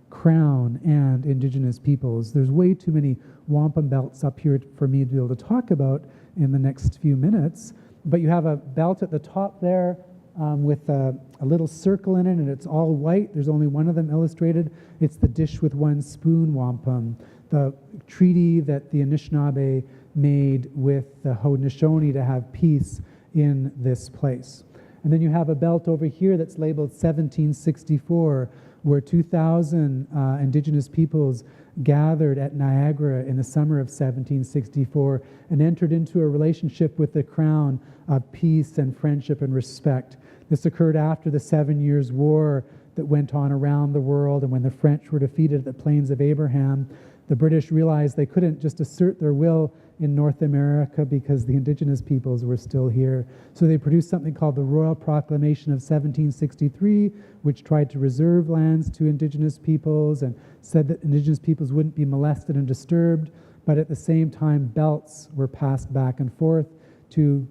Speaker 5: Crown and Indigenous peoples. There's way too many wampum belts up here for me to be able to talk about in the next few minutes, but you have a belt at the top there with a little circle in it, and it's all white. There's only one of them illustrated. It's the dish with one spoon wampum, the treaty that the Anishinaabe made with the Haudenosaunee to have peace in this place. And then you have a belt over here that's labeled 1764, where 2,000 Indigenous peoples gathered at Niagara in the summer of 1764 and entered into a relationship with the Crown of peace and friendship and respect. This occurred after the 7 Years' War that went on around the world, and when the French were defeated at the Plains of Abraham, the British realized they couldn't just assert their will in North America because the Indigenous peoples were still here. So they produced something called the Royal Proclamation of 1763, which tried to reserve lands to Indigenous peoples and said that Indigenous peoples wouldn't be molested and disturbed, but at the same time belts were passed back and forth to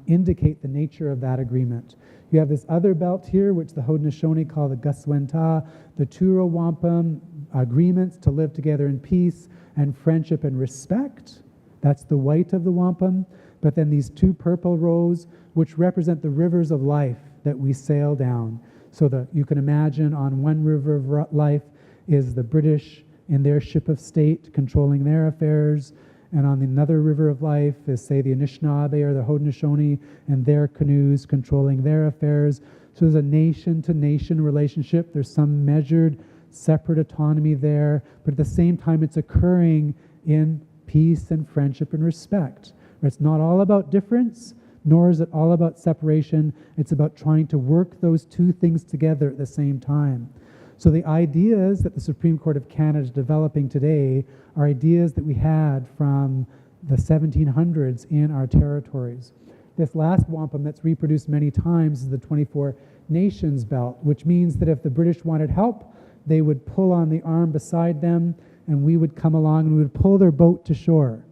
Speaker 5: indicate the nature of that agreement. You have this other belt here, which the Haudenosaunee call the Guswenta, the Turo Wampum agreements to live together in peace and friendship and respect. That's the white of the wampum. But then these two purple rows, which represent the rivers of life that we sail down. So you can imagine on one river of life is the British in their ship of state controlling their affairs, and on another river of life is, say, the Anishinaabe or the Haudenosaunee and their canoes controlling their affairs. So there's a nation-to-nation relationship. There's some measured, separate autonomy there, but at the same time it's occurring in peace and friendship and respect. It's not all about difference, nor is it all about separation. It's about trying to work those two things together at the same time. So the ideas that the Supreme Court of Canada is developing today are ideas that we had from the 1700s in our territories. This last wampum that's reproduced many times is the 24 Nations belt, which means that if the British wanted help, they would pull on the arm beside them and we would come along and we would pull their boat to shore.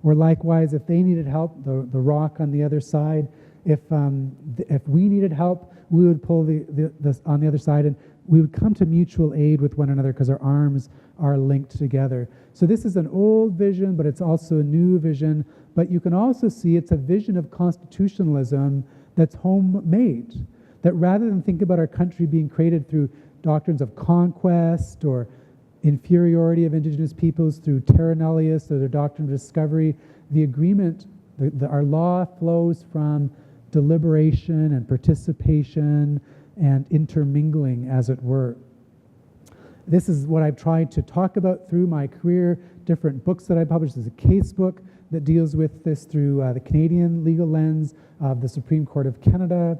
Speaker 5: Or likewise, if they needed help, the rock on the other side, if we needed help, we would pull the on the other side, and we would come to mutual aid with one another because our arms are linked together. So this is an old vision, but it's also a new vision. But you can also see it's a vision of constitutionalism that's homemade. That rather than think about our country being created through doctrines of conquest or inferiority of Indigenous peoples through terra nullius or the doctrine of discovery, the agreement, our law flows from deliberation and participation and intermingling, as it were. this is what I've tried to talk about through my career, different books that I published. There's a case book that deals with this through the Canadian legal lens of the Supreme Court of Canada.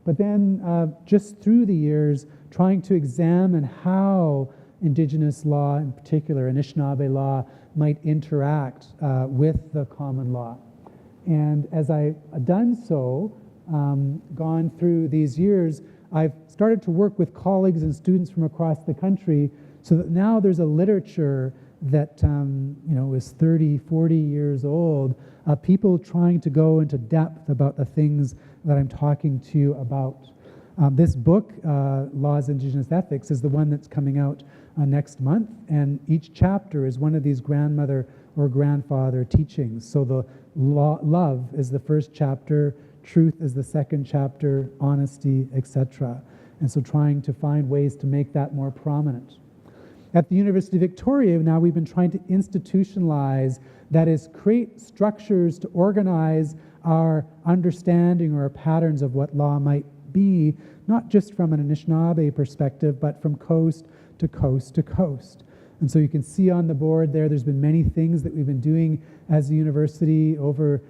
Speaker 5: But then just through the years, trying to examine how Indigenous law, in particular Anishinaabe law, might interact with the common law. And as I've done so, gone through these years, I've started to work with colleagues and students from across the country so that now there's a literature that is 30, 40 years old, people trying to go into depth about the things that I'm talking to you about. This book, Laws Indigenous Ethics, is the one that's coming out next month, and each chapter is one of these grandmother or grandfather teachings. So the love is the first chapter, truth is the second chapter, honesty, etc. And so trying to find ways to make that more prominent. At the University of Victoria, now we've been trying to institutionalize, that is, create structures to organize our understanding or our patterns of what law might be, not just from an Anishinaabe perspective, but from coast to coast to coast. And so you can see on the board there's been many things that we've been doing as a university over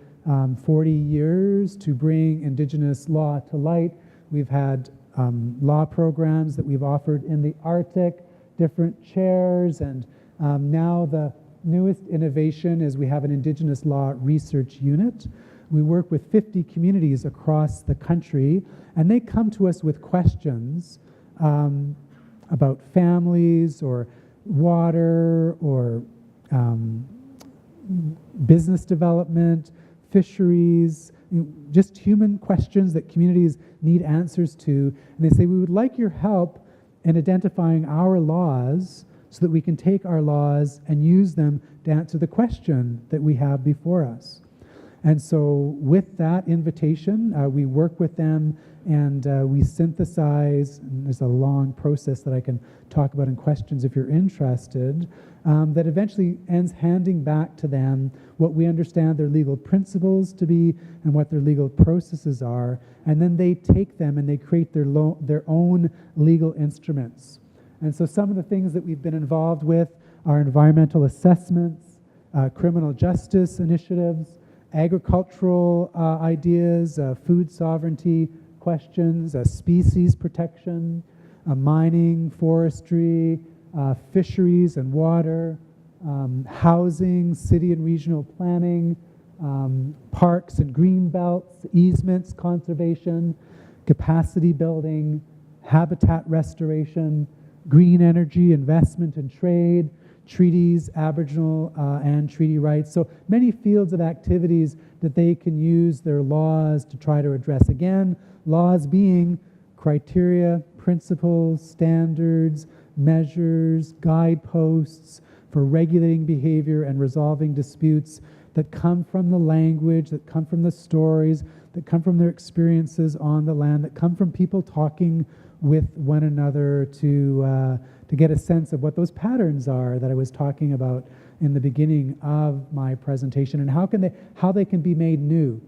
Speaker 5: 40 years to bring Indigenous law to light. We've had law programs that we've offered in the Arctic, different chairs, and now the newest innovation is we have an Indigenous law research unit. We work with 50 communities across the country, and they come to us with questions about families or water or business development, fisheries, just human questions that communities need answers to. And they say, we would like your help in identifying our laws so that we can take our laws and use them to answer the question that we have before us. And so with that invitation, we work with them and we synthesize, and there's a long process that I can talk about in questions if you're interested, that eventually ends handing back to them what we understand their legal principles to be and what their legal processes are, and then they take them and they create their own legal instruments. And so some of the things that we've been involved with are environmental assessments, criminal justice initiatives, agricultural ideas, food sovereignty questions, species protection, mining, forestry, fisheries and water, housing, city and regional planning, parks and green belts, easements, conservation, capacity building, habitat restoration, green energy, investment and trade, treaties, Aboriginal and treaty rights. So many fields of activities that they can use their laws to try to address. Again, laws being criteria, principles, standards, measures, guideposts for regulating behavior and resolving disputes that come from the language, that come from the stories, that come from their experiences on the land, that come from people talking with one another to get a sense of what those patterns are that I was talking about in the beginning of my presentation, and how they can be made new.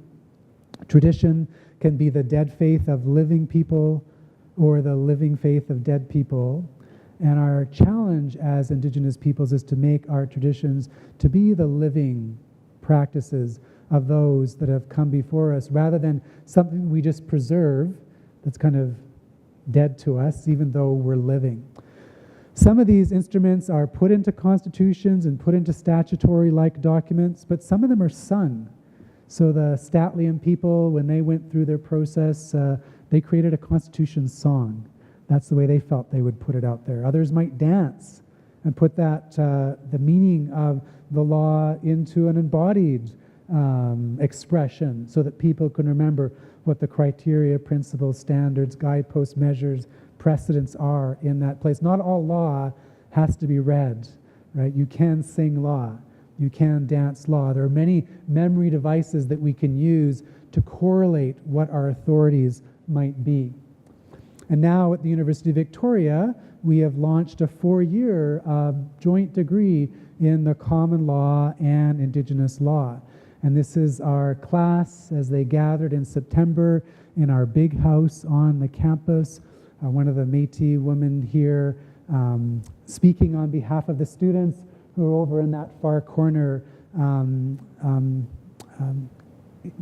Speaker 5: Tradition can be the dead faith of living people or the living faith of dead people. And our challenge as Indigenous peoples is to make our traditions to be the living practices of those that have come before us, rather than something we just preserve that's kind of dead to us, even though we're living. Some of these instruments are put into constitutions and put into statutory-like documents, but some of them are sung. So the Statlian people, when they went through their process, they created a constitution song. That's the way they felt they would put it out there. Others might dance and put that the meaning of the law into an embodied expression so that people can remember what the criteria, principles, standards, guideposts, measures, precedents are in that place. Not all law has to be read, right? You can sing law. You can dance law. There are many memory devices that we can use to correlate what our authorities might be. And now at the University of Victoria, we have launched a 4-year joint degree in the common law and Indigenous law. And this is our class as they gathered in September in our big house on the campus. One of the Métis women here speaking on behalf of the students who are over in that far corner,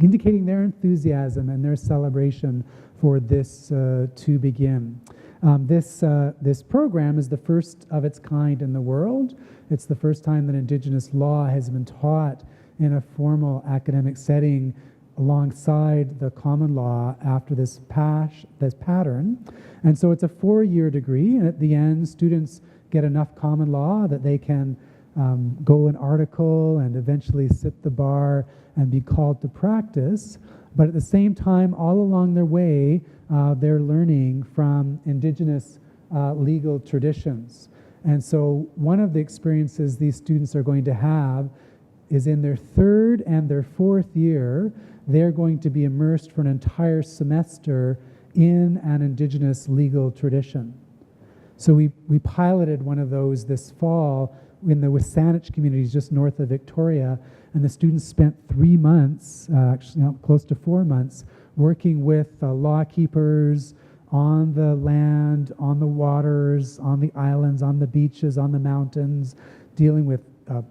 Speaker 5: indicating their enthusiasm and their celebration for this to begin. This program is the first of its kind in the world. It's the first time that Indigenous law has been taught in a formal academic setting alongside the common law after this pattern. And so it's a 4-year degree, and at the end, students get enough common law that they can go an article and eventually sit the bar and be called to practice. But at the same time, all along their way, they're learning from Indigenous legal traditions. And so one of the experiences these students are going to have is in their 3rd and their 4th year, they're going to be immersed for an entire semester in an Indigenous legal tradition. So we piloted one of those this fall in the Wasanich communities just north of Victoria, and the students spent 3 months, actually close to 4 months, working with law keepers on the land, on the waters, on the islands, on the beaches, on the mountains, dealing with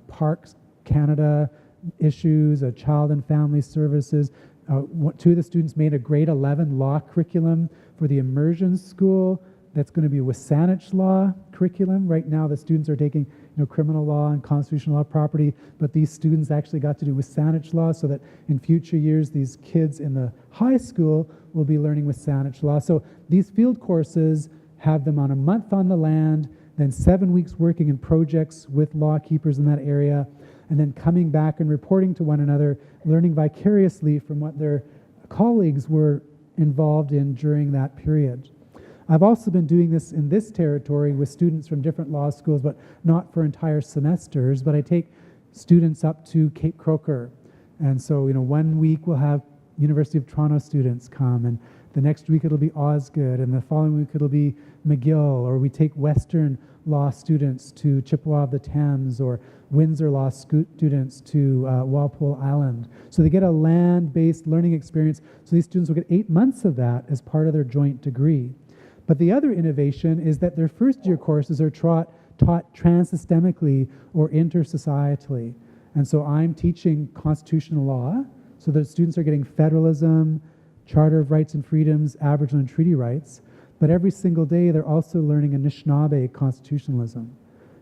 Speaker 5: Parks Canada issues, child and family services. 2 of the students made a grade 11 law curriculum for the immersion school. That's going to be a Wasanich law curriculum. Right now, the students are taking criminal law and constitutional law, property, but these students actually got to do Wasanich law so that in future years, these kids in the high school will be learning Wasanich law. So these field courses have them on a month on the land, then 7 weeks working in projects with law keepers in that area, and then coming back and reporting to one another, learning vicariously from what their colleagues were involved in during that period. I've also been doing this in this territory with students from different law schools, but not for entire semesters, but I take students up to Cape Croker. And so, 1 week we'll have University of Toronto students come, and the next week it'll be Osgoode, and the following week it'll be McGill, or we take Western law students to Chippewa of the Thames, or Windsor law students to Walpole Island. So they get a land-based learning experience. So these students will get 8 months of that as part of their joint degree. But the other innovation is that their first year courses are taught trans-systemically or intersocietally. And so I'm teaching constitutional law, so the students are getting federalism, Charter of Rights and Freedoms, Aboriginal and treaty rights, but every single day they're also learning Anishinaabe constitutionalism.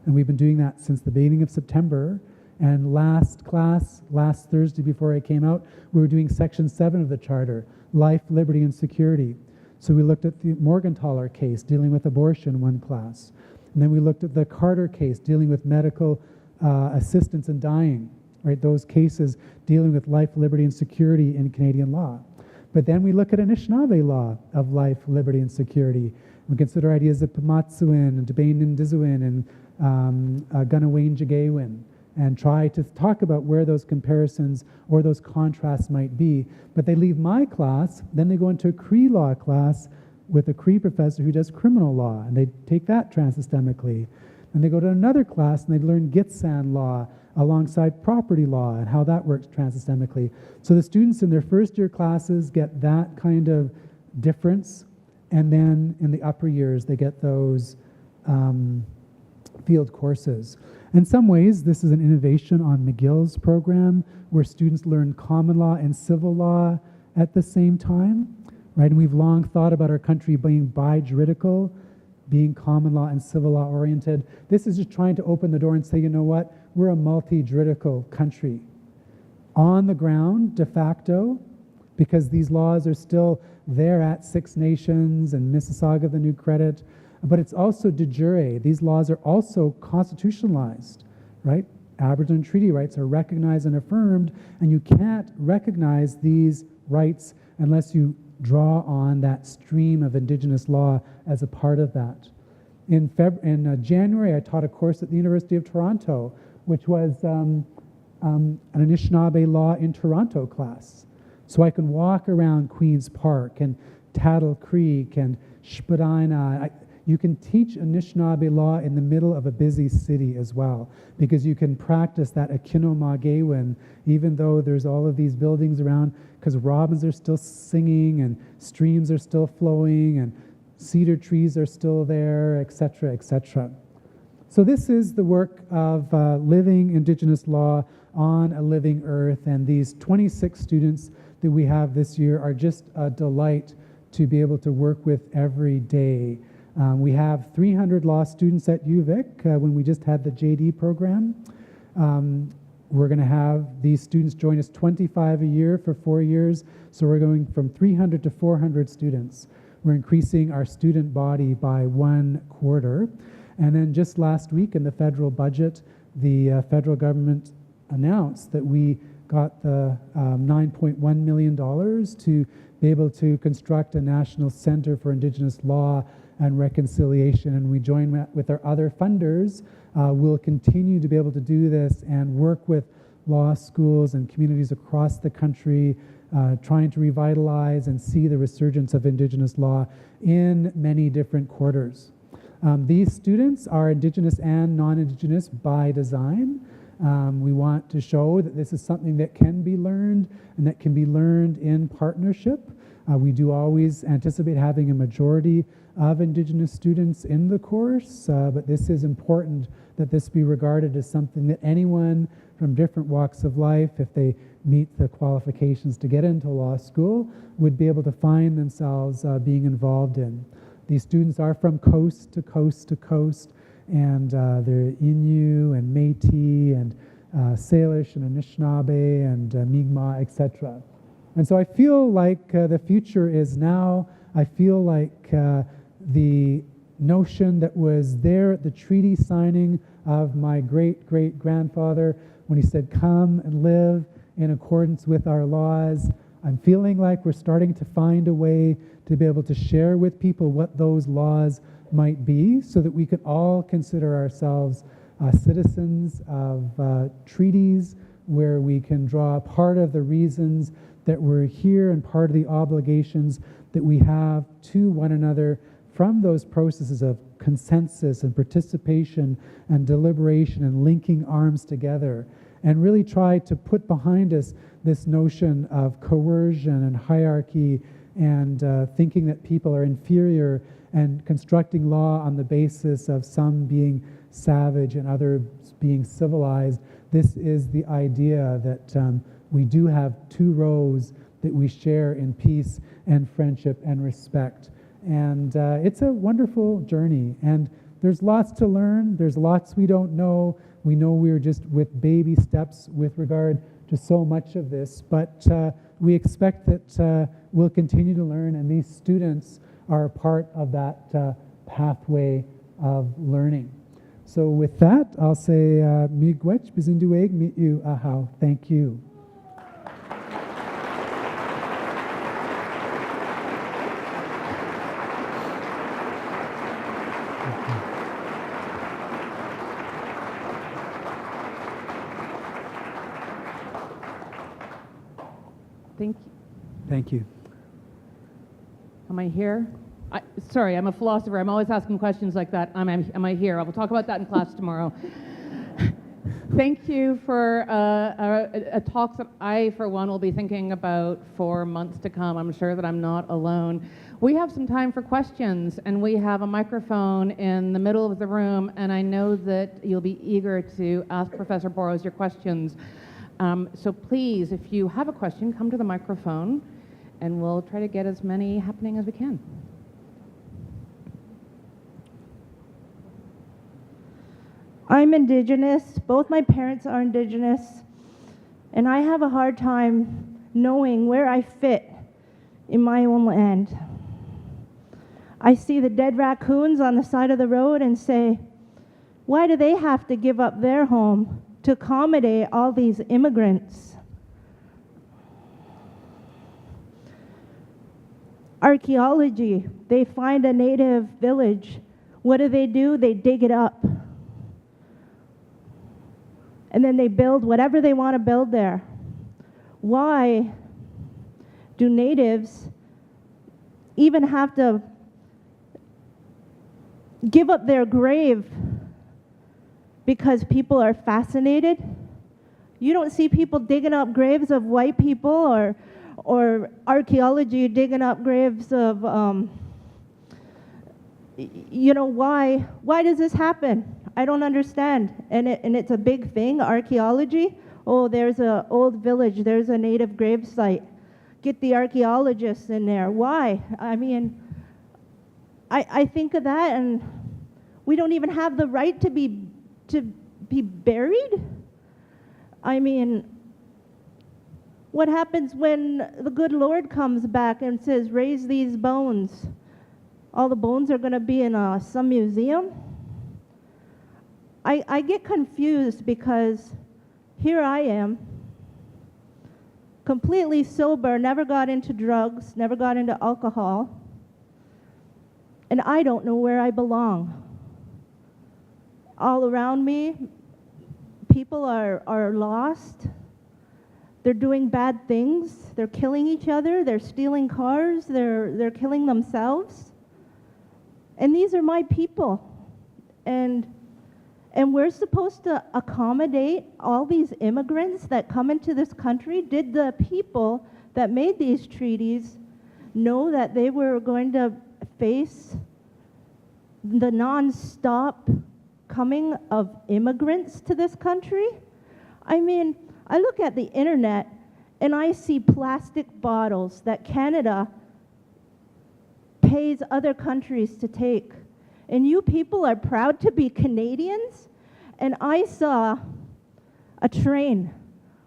Speaker 5: And we've been doing that since the beginning of September. And last Thursday before I came out, we were doing Section 7 of the Charter, life, liberty, and security. So we looked at the Morgentaler case dealing with abortion, one class. And then we looked at the Carter case dealing with medical assistance in dying, right? Those cases dealing with life, liberty, and security in Canadian law. But then we look at Anishinaabe law of life, liberty, and security. We consider ideas of Pamatsuin and Debain Ndizuin and Gunawain Jagawin, and try to talk about where those comparisons or those contrasts might be. But they leave my class, then they go into a Cree law class with a Cree professor who does criminal law, and they take that trans-systemically. And they go to another class and they learn Gitsan law alongside property law and how that works trans-systemically. So the students in their first year classes get that kind of difference, and then in the upper years they get those field courses. In some ways, this is an innovation on McGill's program, where students learn common law and civil law at the same time, right? And we've long thought about our country being bi-juridical, being common law and civil law oriented. This is just trying to open the door and say, you know what? We're a multi-juridical country. On the ground, de facto, because these laws are still there at Six Nations and Mississauga, the New Credit, but it's also de jure. These laws are also constitutionalized, right? Aboriginal and treaty rights are recognized and affirmed, and you can't recognize these rights unless you draw on that stream of Indigenous law as a part of that. In January, I taught a course at the University of Toronto, which was an Anishinaabe law in Toronto class. So I can walk around Queen's Park and Tattle Creek and Spadina. You can teach Anishinaabe law in the middle of a busy city as well, because you can practice that Akinomagewin, even though there's all of these buildings around, because robins are still singing and streams are still flowing and cedar trees are still there, et cetera, et cetera. So this is the work of living Indigenous law on a living earth, and these 26 students that we have this year are just a delight to be able to work with every day. We have 300 law students at UVic when we just had the JD program. We're going to have these students join us 25 a year for 4 years, so we're going from 300 to 400 students. We're increasing our student body by 1/4. And then just last week in the federal budget, the federal government announced that we got the $9.1 million to be able to construct a national center for Indigenous law and reconciliation. And we join with our other funders. We'll continue to be able to do this and work with law schools and communities across the country, trying to revitalize and see the resurgence of Indigenous law in many different quarters. These students are Indigenous and non-Indigenous by design. We want to show that this is something that can be learned and that can be learned in partnership. We do always anticipate having a majority of Indigenous students in the course, but this is important that this be regarded as something that anyone from different walks of life, if they meet the qualifications to get into law school, would be able to find themselves being involved in. These students are from coast to coast to coast, and they're Innu and Métis and Salish and Anishinaabe and Mi'kmaq, etc. And so I feel like the future is now. I feel like the notion that was there at the treaty signing of my great-great-grandfather when he said, "Come and live in accordance with our laws." I'm feeling like we're starting to find a way to be able to share with people what those laws might be so that we can all consider ourselves citizens of treaties where we can draw part of the reasons that we're here and part of the obligations that we have to one another from those processes of consensus and participation and deliberation and linking arms together, and really try to put behind us this notion of coercion and hierarchy and thinking that people are inferior and constructing law on the basis of some being savage and others being civilized. This is the idea that we do have two rows that we share in peace and friendship and respect. And it's a wonderful journey. And there's lots to learn. There's lots we don't know. We know we're just with baby steps with regard to so much of this. But we expect that we'll continue to learn. And these students are a part of that pathway of learning. So with that, I'll say miigwech bizindueg meet you ahau. Thank you.
Speaker 4: Thank you.
Speaker 5: Thank you.
Speaker 4: Am I here? Sorry, I'm a philosopher. I'm always asking questions like that. Am I here? I will talk about that in class tomorrow. Thank you for a talk that I, for one, will be thinking about for months to come. I'm sure that I'm not alone. We have some time for questions, and we have a microphone in the middle of the room, and I know that you'll be eager to ask Professor Burrows your questions. So please, if you have a question, come to the microphone, and we'll try to get as many happening as we can.
Speaker 6: I'm Indigenous. Both my parents are Indigenous, and I have a hard time knowing where I fit in my own land. I see the dead raccoons on the side of the road and say, why do they have to give up their home to accommodate all these immigrants? Archaeology, they find a native village. What do? They dig it up. And then they build whatever they want to build there. Why do natives even have to give up their grave because people are fascinated? You don't see people digging up graves of white people or archaeology digging up graves of you know, why does this happen? I don't understand. And it's a big thing, archaeology. Oh, there's an old village, there's a native grave site. Get the archaeologists in there. Why? I mean, I think of that, and we don't even have the right to be buried. I mean, what happens when the good Lord comes back and says, raise these bones? All the bones are going to be in some museum? I get confused because here I am, completely sober, never got into drugs, never got into alcohol, and I don't know where I belong. All around me, people are lost. They're doing bad things. They're killing each other. They're stealing cars. They're killing themselves. And these are my people. And we're supposed to accommodate all these immigrants that come into this country. Did the people that made these treaties know that they were going to face the non-stop coming of immigrants to this country? I mean, I look at the internet and I see plastic bottles that Canada pays other countries to take. And you people are proud to be Canadians? And I saw a train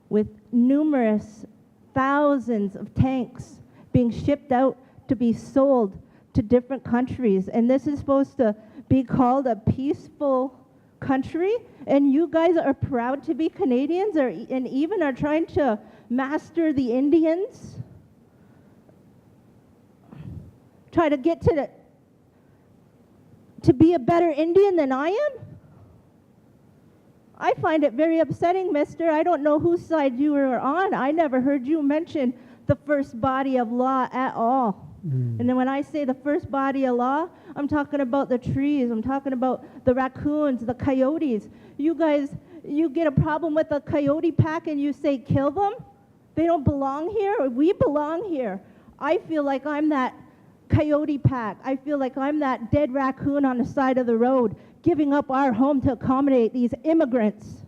Speaker 6: with numerous thousands of tanks being shipped out to be sold to different countries. And this is supposed to be called a peaceful country? And you guys are proud to be Canadians, and even are trying to master the Indians? Try to get to be a better Indian than I am? I find it very upsetting, mister. I don't know whose side you were on. I never heard you mention the first body of law at all. And then when I say the first body of law, I'm talking about the trees. I'm talking about the raccoons, the coyotes. You guys, you get a problem with a coyote pack and you say kill them? They don't belong here? We belong here. I feel like I'm that coyote pack. I feel like I'm that dead raccoon on the side of the road, giving up our home to accommodate these immigrants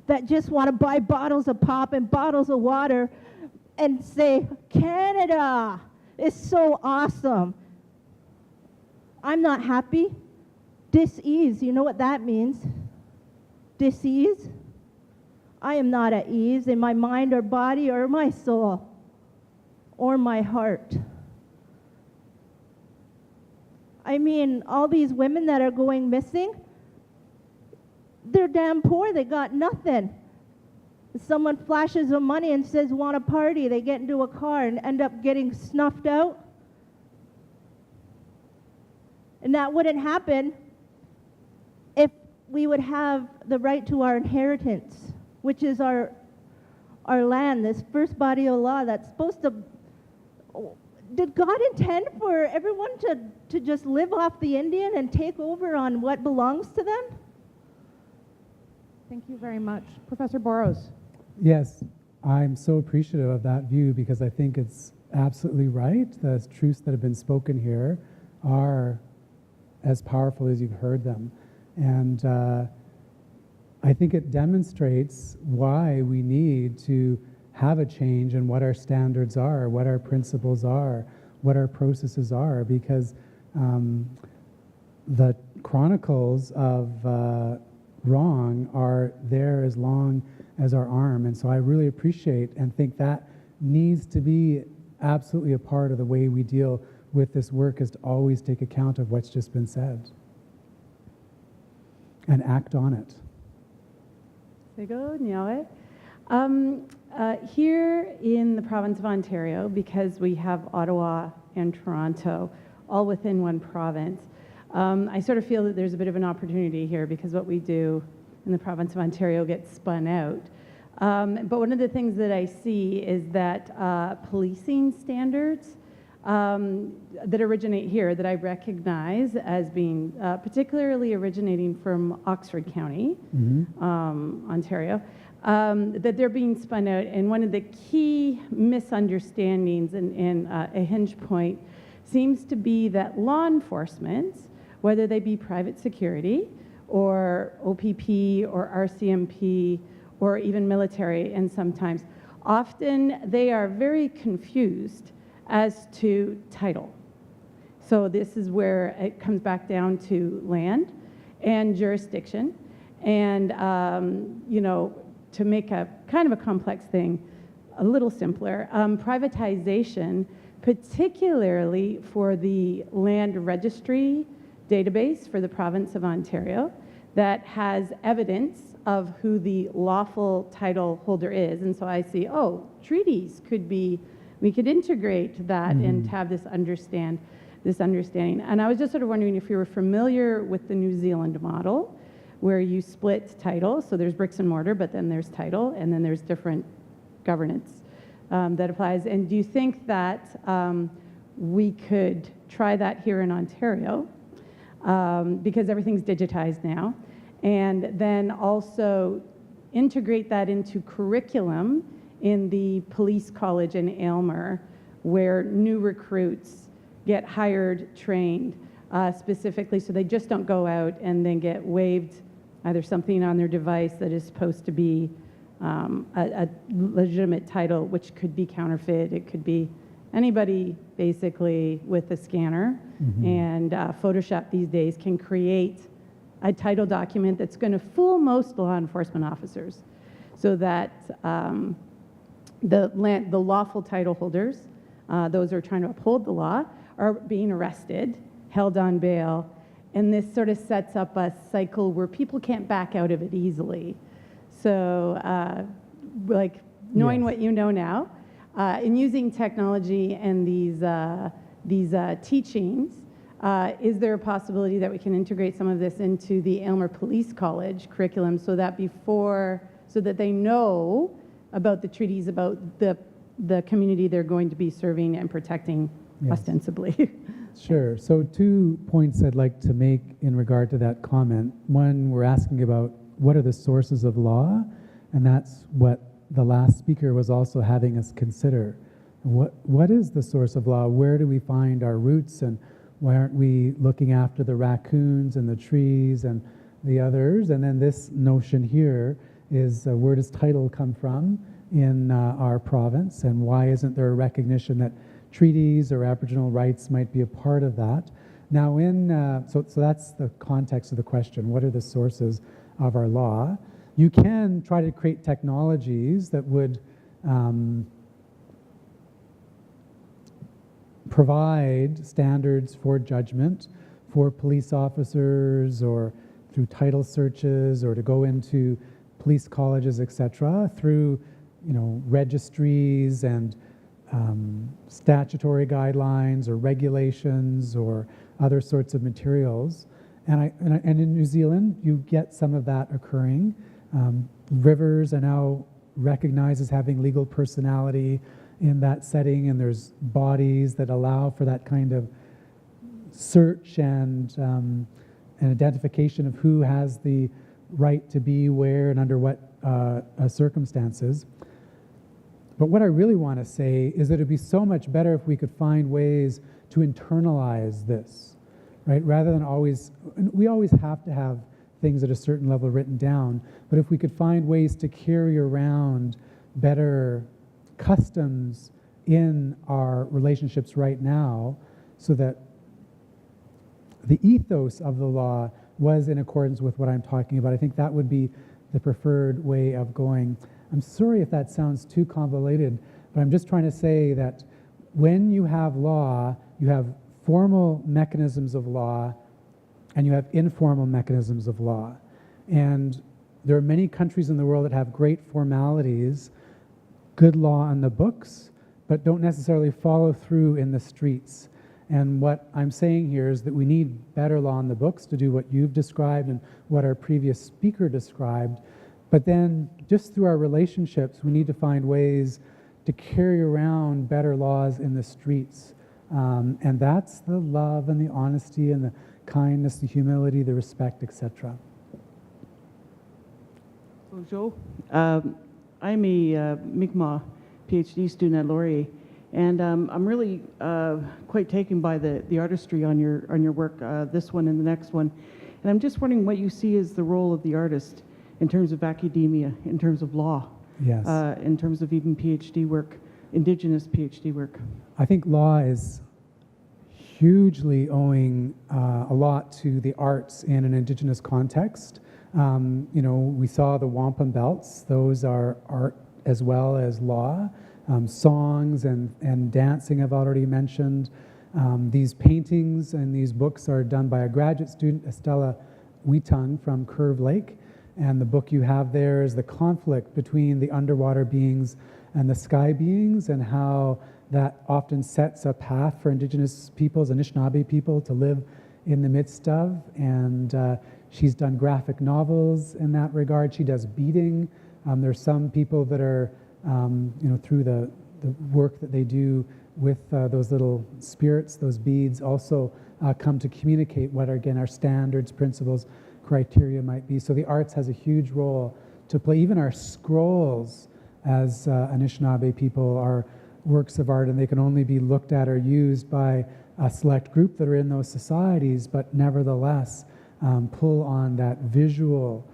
Speaker 6: that just want to buy bottles of pop and bottles of water and say, Canada is so awesome. I'm not happy. Dis-ease, you know what that means? Dis-ease. I am not at ease in my mind or body or my soul or my heart. I mean, all these women that are going missing, they're damn poor. They got nothing. Someone flashes them money and says, want a party. They get into a car and end up getting snuffed out. And that wouldn't happen if we would have the right to our inheritance, which is our land, this first body of law that's supposed to... Did God intend for everyone to just live off the Indian and take over on what belongs to them?
Speaker 4: Thank you very much. Professor Burrows.
Speaker 5: Yes, I'm so appreciative of that view because I think it's absolutely right. The truths that have been spoken here are as powerful as you've heard them. And I think it demonstrates why we need to have a change in what our standards are, what our principles are, what our processes are, because the chronicles of wrong are there as long as our arm. And so I really appreciate and think that needs to be absolutely a part of the way we deal with this work, is to always take account of what's just been said and act on it.
Speaker 7: Here in the province of Ontario, because we have Ottawa and Toronto all within one province, I sort of feel that there's a bit of an opportunity here because what we do in the province of Ontario gets spun out. But one of the things that I see is that policing standards that originate here, that I recognize as being particularly originating from Oxford County, Ontario, that they're being spun out. And one of the key misunderstandings and a hinge point seems to be that law enforcement, whether they be private security or OPP or RCMP or even military, and sometimes. Often they are very confused as to title. So this is where it comes back down to land and jurisdiction. And, you know, to make a kind of a complex thing a little simpler, privatization, particularly for the land registry database for the province of Ontario, that has evidence of who the lawful title holder is. And so I see, oh, treaties could be, we could integrate that and have this understanding. And I was just sort of wondering if you were familiar with the New Zealand model, where you split title. So there's bricks and mortar, but then there's title, and then there's different governance that applies. And do you think that we could try that here in Ontario? Because everything's digitized now. And then also integrate that into curriculum in the police college in Aylmer, where new recruits get hired, trained specifically, so they just don't go out and then get waved either something on their device that is supposed to be a legitimate title, which could be counterfeit. It could be anybody basically with a scanner. And Photoshop these days can create a title document that's going to fool most law enforcement officers, so that the lawful title holders, those who are trying to uphold the law, are being arrested, held on bail, and this sort of sets up a cycle where people can't back out of it easily. So, like, knowing what you know now, in using technology and these teachings, is there a possibility that we can integrate some of this into the Aylmer Police College curriculum, so that they know about the treaties, about the community they're going to be serving and protecting, ostensibly?
Speaker 5: Sure. So 2 points I'd like to make in regard to that comment. One, we're asking about what are the sources of law, and that's what the last speaker was also having us consider. What is the source of law? Where do we find our roots, and why aren't we looking after the raccoons and the trees and the others? And then this notion here is, where does title come from in our province, and why isn't there a recognition that treaties or Aboriginal rights might be a part of that? Now, so that's the context of the question. What are the sources of our law? You can try to create technologies that would provide standards for judgment for police officers, or through title searches, or to go into police colleges, etc., through, you know, registries and statutory guidelines or regulations or other sorts of materials. And in New Zealand, you get some of that occurring. Rivers are now recognized as having legal personality in that setting, and there's bodies that allow for that kind of search and identification of who has the right to be where and under what circumstances. But what I really want to say is that it would be so much better if we could find ways to internalize this, right? Rather than we always have to have things at a certain level written down, but if we could find ways to carry around better customs in our relationships right now, so that the ethos of the law was in accordance with what I'm talking about, I think that would be the preferred way of going. I'm sorry if that sounds too convoluted, but I'm just trying to say that when you have law, you have formal mechanisms of law and you have informal mechanisms of law. And there are many countries in the world that have great formalities, good law on the books, but don't necessarily follow through in the streets. And what I'm saying here is that we need better law on the books to do what you've described and what our previous speaker described. But then just through our relationships, we need to find ways to carry around better laws in the streets. And that's the love and the honesty and the kindness, the humility, the respect, etc.
Speaker 8: Bonjour. I'm a Mi'kmaq PhD student at Laurie, And I'm really quite taken by the artistry on your work, this one and the next one. And I'm just wondering what you see as the role of the artist in terms of academia, in terms of law,
Speaker 5: Yes.
Speaker 8: in terms of even PhD work, Indigenous PhD work.
Speaker 5: I think law is hugely owing a lot to the arts in an Indigenous context. We saw the wampum belts; those are art as well as law. Songs and dancing I've already mentioned. These paintings and these books are done by a graduate student, Estella Wheatung from Curve Lake. And the book you have there is the conflict between the underwater beings and the sky beings, and how that often sets a path for Indigenous peoples, Anishinaabe people, to live in the midst of. And she's done graphic novels in that regard. She does beading. There's some people that are, through the work that they do with those little spirits, those beads, also come to communicate what, again, our standards, principles, criteria might be. So the arts has a huge role to play. Even our scrolls as Anishinaabe people are works of art, and they can only be looked at or used by a select group that are in those societies, but nevertheless pull on that visual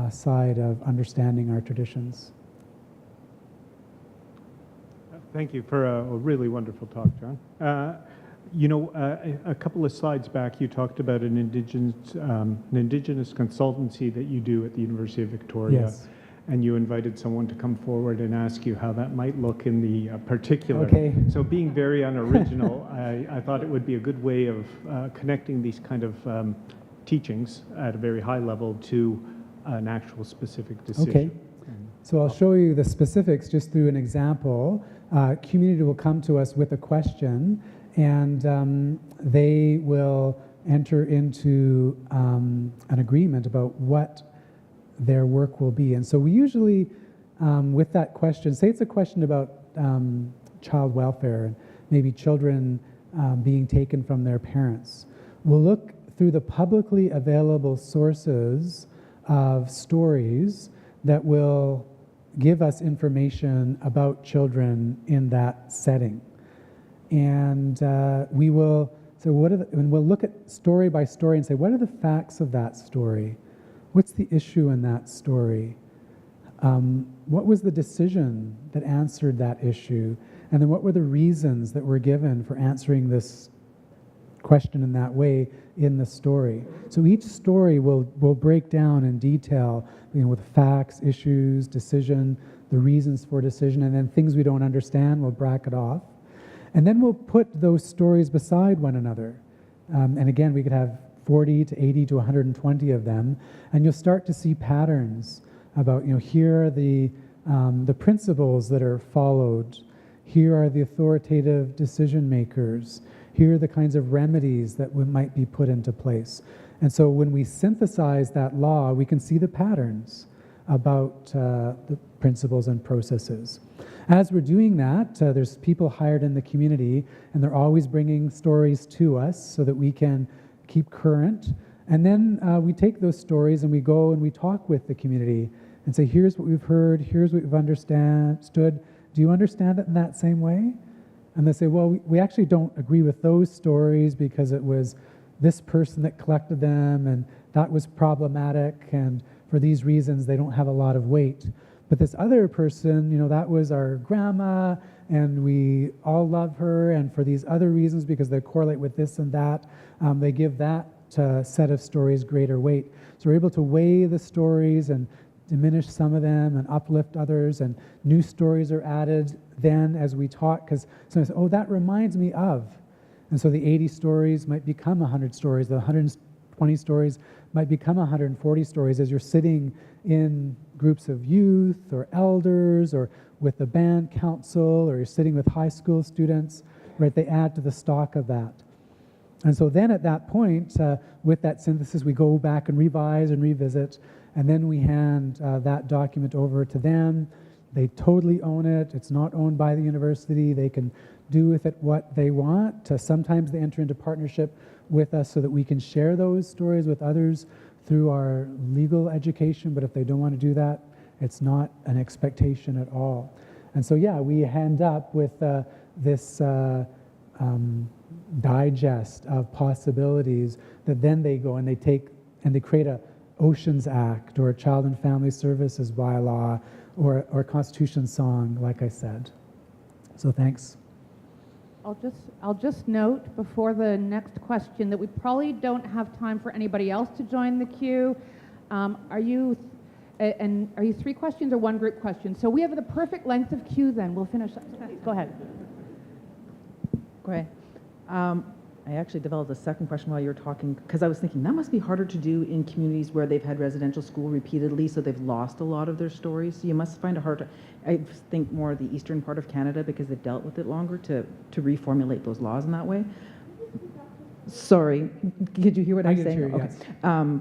Speaker 5: side of understanding our traditions.
Speaker 9: Thank you for a really wonderful talk, John. A couple of slides back, you talked about an Indigenous consultancy that you do at the University of Victoria.
Speaker 5: Yes.
Speaker 9: And you invited someone to come forward and ask you how that might look in the particular.
Speaker 5: Okay.
Speaker 9: So being very unoriginal, I thought it would be a good way of connecting these kind of teachings at a very high level to an actual specific decision.
Speaker 5: Okay. So I'll show you the specifics just through an example. Community will come to us with a question, and they will enter into an agreement about what their work will be. And so we usually, with that question, say it's a question about child welfare and maybe children being taken from their parents. We'll look through the publicly available sources of stories that will give us information about children in that setting. And we will, and we'll look at story by story and say, what are the facts of that story? What's the issue in that story? What was the decision that answered that issue? And then what were the reasons that were given for answering this question in that way in the story? So each story will break down in detail, with facts, issues, decision, the reasons for decision, and then things we don't understand, we'll bracket off. And then we'll put those stories beside one another. And again, we could have 40 to 80 to 120 of them, and you'll start to see patterns about, here are the principles that are followed, here are the authoritative decision makers, here are the kinds of remedies that might be put into place. And so when we synthesize that law, we can see the patterns about the principles and processes. As we're doing that, there's people hired in the community, and they're always bringing stories to us so that we can keep current. And then we take those stories and we go and we talk with the community and say, here's what we've heard, here's what we've understood. Do you understand it in that same way? And they say, well, we actually don't agree with those stories because it was this person that collected them and that was problematic, and for these reasons they don't have a lot of weight. But this other person, that was our grandma, and we all love her, and for these other reasons, because they correlate with this and that, they give that set of stories greater weight. So we're able to weigh the stories and diminish some of them and uplift others, and new stories are added then as we talk, because sometimes, oh, that reminds me of. And so the 80 stories might become 100 stories, the 120 stories might become 140 stories as you're sitting in groups of youth or elders or with the band council, or you're sitting with high school students, right? They add to the stock of that. And so then at that point, with that synthesis, we go back and revise and revisit, and then we hand that document over to them. They totally own it. It's not owned by the university. They can do with it what they want. Sometimes they enter into partnership with us so that we can share those stories with others through our legal education, but if they don't want to do that, it's not an expectation at all. And so, yeah, we end up with this digest of possibilities that then they go and they take and they create a Oceans Act or a Child and Family Services bylaw or a Constitution song, like I said. So thanks.
Speaker 4: I'll just note before the next question that we probably don't have time for anybody else to join the queue. Are you 3 questions or 1 group question? So we have the perfect length of queue then. We'll finish. Go ahead.
Speaker 10: Great. I actually developed a second question while you were talking, because I was thinking that must be harder to do in communities where they've had residential school repeatedly, so they've lost a lot of their stories. So you must find it hard to, I think more the eastern part of Canada, because they've dealt with it longer, to reformulate those laws in that way. Sorry, did you hear what I'm saying?
Speaker 5: Hear you,
Speaker 10: okay.
Speaker 5: yes.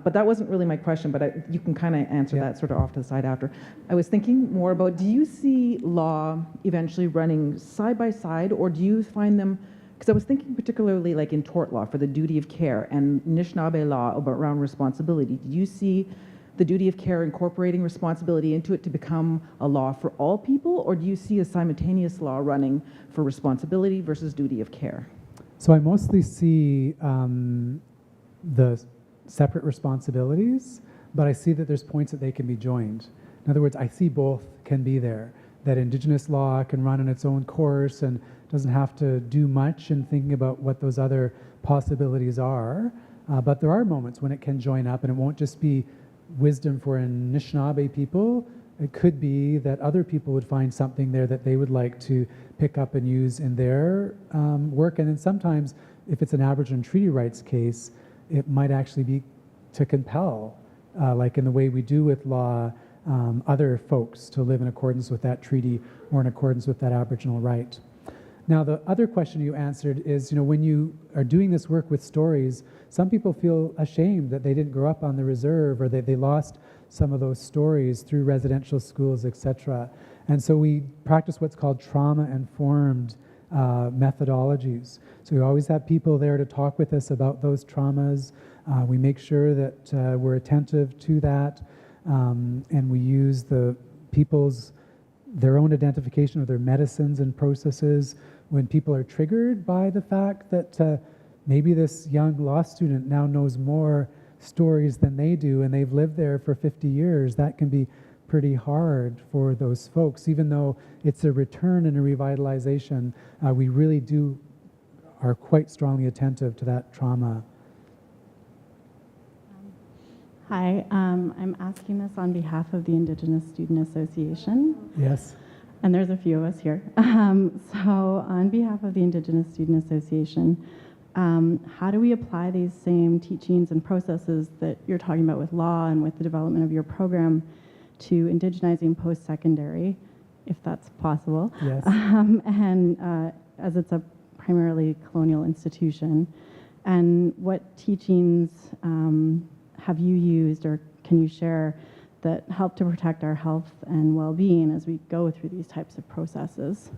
Speaker 10: But that wasn't really my question, but you can kind of answer that sort of off to the side after. I was thinking more about, do you see law eventually running side by side, or do you find them, because I was thinking particularly like in tort law for the duty of care and Anishinaabe law around responsibility. Do you see the duty of care incorporating responsibility into it to become a law for all people, or do you see a simultaneous law running for responsibility versus duty of care?
Speaker 5: So I mostly see the separate responsibilities, but I see that there's points that they can be joined. In other words, I see both can be there, that Indigenous law can run in its own course and doesn't have to do much in thinking about what those other possibilities are. But there are moments when it can join up, and it won't just be wisdom for Anishinaabe people. It could be that other people would find something there that they would like to pick up and use in their work. And then sometimes, if it's an Aboriginal treaty rights case, it might actually be to compel, like in the way we do with law, other folks to live in accordance with that treaty or in accordance with that Aboriginal right. Now, the other question you answered is, when you are doing this work with stories, some people feel ashamed that they didn't grow up on the reserve, or that they lost some of those stories through residential schools, etc. And so we practice what's called trauma-informed methodologies. So we always have people there to talk with us about those traumas. We make sure that we're attentive to that, and we use their own identification of their medicines and processes when people are triggered by the fact that maybe this young law student now knows more stories than they do, and they've lived there for 50 years. That can be pretty hard for those folks. Even though it's a return and a revitalization, we really are quite strongly attentive to that trauma.
Speaker 3: Hi, I'm asking this on behalf of the Indigenous Student Association.
Speaker 5: Yes.
Speaker 3: And there's a few of us here. So on behalf of the Indigenous Student Association, how do we apply these same teachings and processes that you're talking about with law and with the development of your program to indigenizing post-secondary, if that's possible?
Speaker 5: Yes.
Speaker 3: And as it's a primarily colonial institution, and what teachings have you used, or can you share, that help to protect our health and well-being as we go through these types of processes?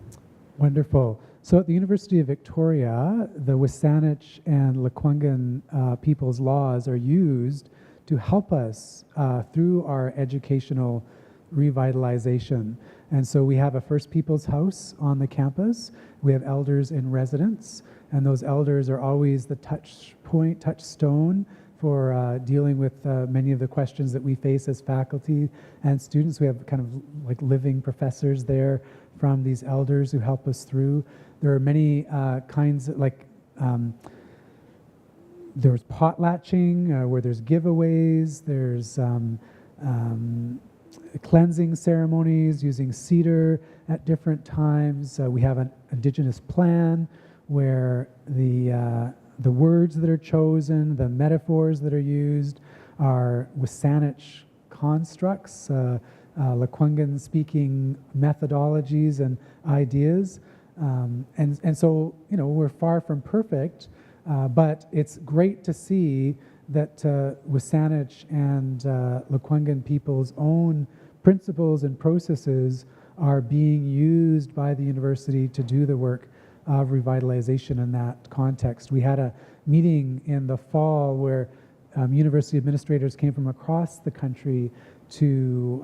Speaker 5: Wonderful. So at the University of Victoria, the Wasanich and Lekwungen people's laws are used to help us through our educational revitalization. And so we have a First Peoples House on the campus. We have elders in residence, and those elders are always the touchstone for dealing with many of the questions that we face as faculty and students. We have kind of like living professors there from these elders who help us through. There are many kinds of, like, there's potlatching where there's giveaways, there's cleansing ceremonies using cedar at different times. We have an Indigenous plan where the words that are chosen, the metaphors that are used are Wasanich constructs, Lekwungen speaking methodologies and ideas. And so, we're far from perfect, but it's great to see that Wasanich and Lekwungen people's own principles and processes are being used by the university to do the work of revitalization in that context. We had a meeting in the fall where university administrators came from across the country to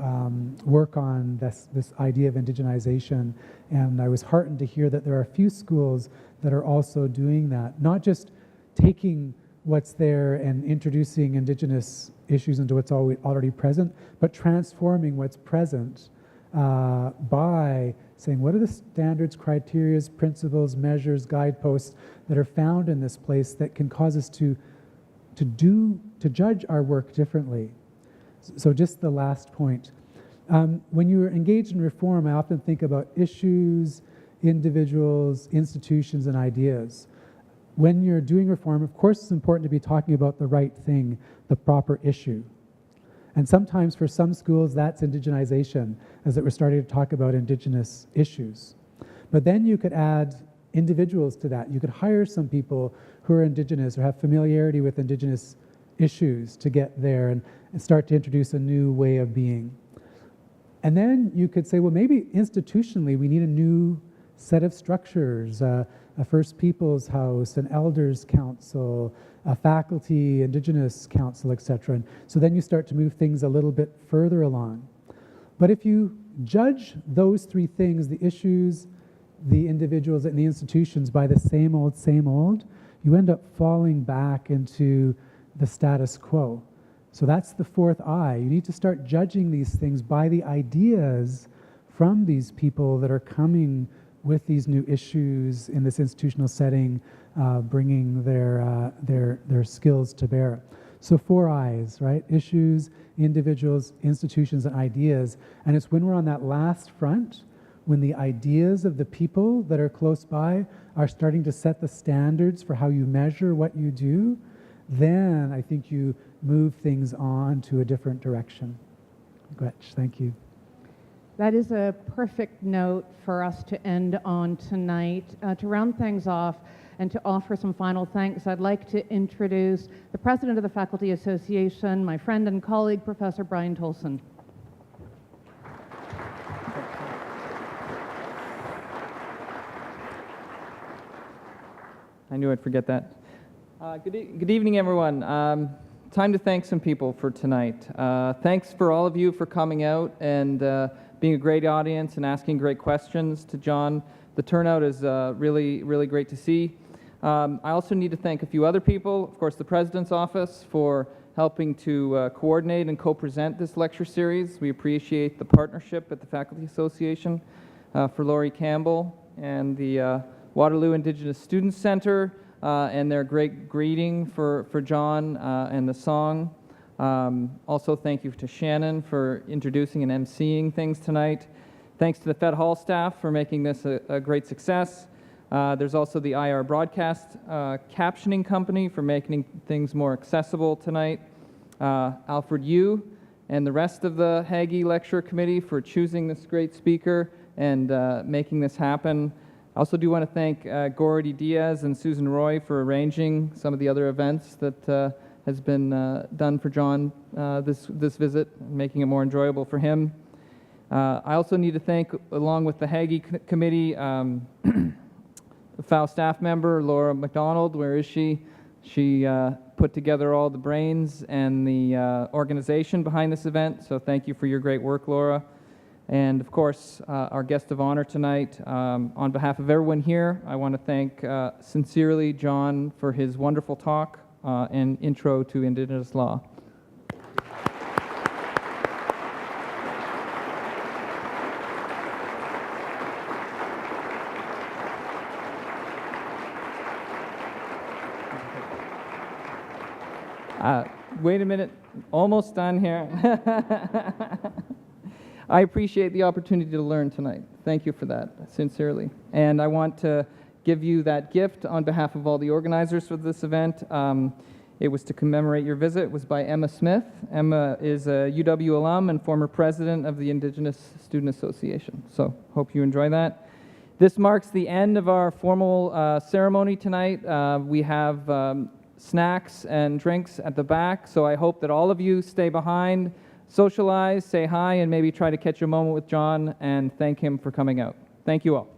Speaker 5: work on this idea of indigenization. And I was heartened to hear that there are a few schools that are also doing that, not just taking what's there and introducing Indigenous issues into what's already present, but transforming what's present by saying, what are the standards, criteria, principles, measures, guideposts that are found in this place that can cause us to judge our work differently. So just the last point. When you're engaged in reform, I often think about issues, individuals, institutions, and ideas. When you're doing reform, of course, it's important to be talking about the right thing, the proper issue. And sometimes for some schools, that's indigenization, as that we're starting to talk about Indigenous issues. But then you could add individuals to that. You could hire some people who are Indigenous or have familiarity with Indigenous issues to get there and start to introduce a new way of being. And then you could say, well, maybe institutionally we need a new set of structures, a First Peoples House, an Elders Council, a faculty, Indigenous council, etc. And so then you start to move things a little bit further along. But if you judge those three things, the issues, the individuals, and the institutions by the same old, you end up falling back into the status quo. So that's the fourth I. You need to start judging these things by the ideas from these people that are coming with these new issues in this institutional setting, bringing their skills to bear. So 4 I's, right? Issues, individuals, institutions, and ideas. And it's when we're on that last front, when the ideas of the people that are close by are starting to set the standards for how you measure what you do, then I think you move things on to a different direction. Gretch, thank you.
Speaker 4: That is a perfect note for us to end on tonight. To round things off and to offer some final thanks, I'd like to introduce the President of the Faculty Association, my friend and colleague, Professor Brian Tolson.
Speaker 11: I knew I'd forget that. Good evening, everyone. Time to thank some people for tonight. Thanks for all of you for coming out and being a great audience and asking great questions to John. The turnout is really, really great to see. I also need to thank a few other people, of course, the President's Office for helping to coordinate and co-present this lecture series. We appreciate the partnership at the Faculty Association, for Laurie Campbell and the Waterloo Indigenous Students Center, and their great greeting for John and the song. Also, thank you to Shannon for introducing and emceeing things tonight. Thanks to the Fed Hall staff for making this a great success. There's also the IR Broadcast Captioning Company for making things more accessible tonight. Alfred Yu and the rest of the Hagey Lecture Committee for choosing this great speaker and making this happen. I also do want to thank Gordy Diaz and Susan Roy for arranging some of the other events that has been done for John this visit, making it more enjoyable for him. I also need to thank, along with the Hagey Committee, the FAO staff member, Laura McDonald. Where is she? She put together all the brains and the organization behind this event, so thank you for your great work, Laura. And of course, our guest of honor tonight, on behalf of everyone here, I want to thank sincerely John for his wonderful talk and intro to Indigenous law. Wait a minute, almost done here. I appreciate the opportunity to learn tonight. Thank you for that, sincerely. And I want to give you that gift on behalf of all the organizers for this event. It was to commemorate your visit. It was by Emma Smith. Emma is a UW alum and former president of the Indigenous Student Association. So hope you enjoy that. This marks the end of our formal ceremony tonight. We have snacks and drinks at the back, so I hope that all of you stay behind, socialize, say hi, and maybe try to catch a moment with John and thank him for coming out. Thank you all.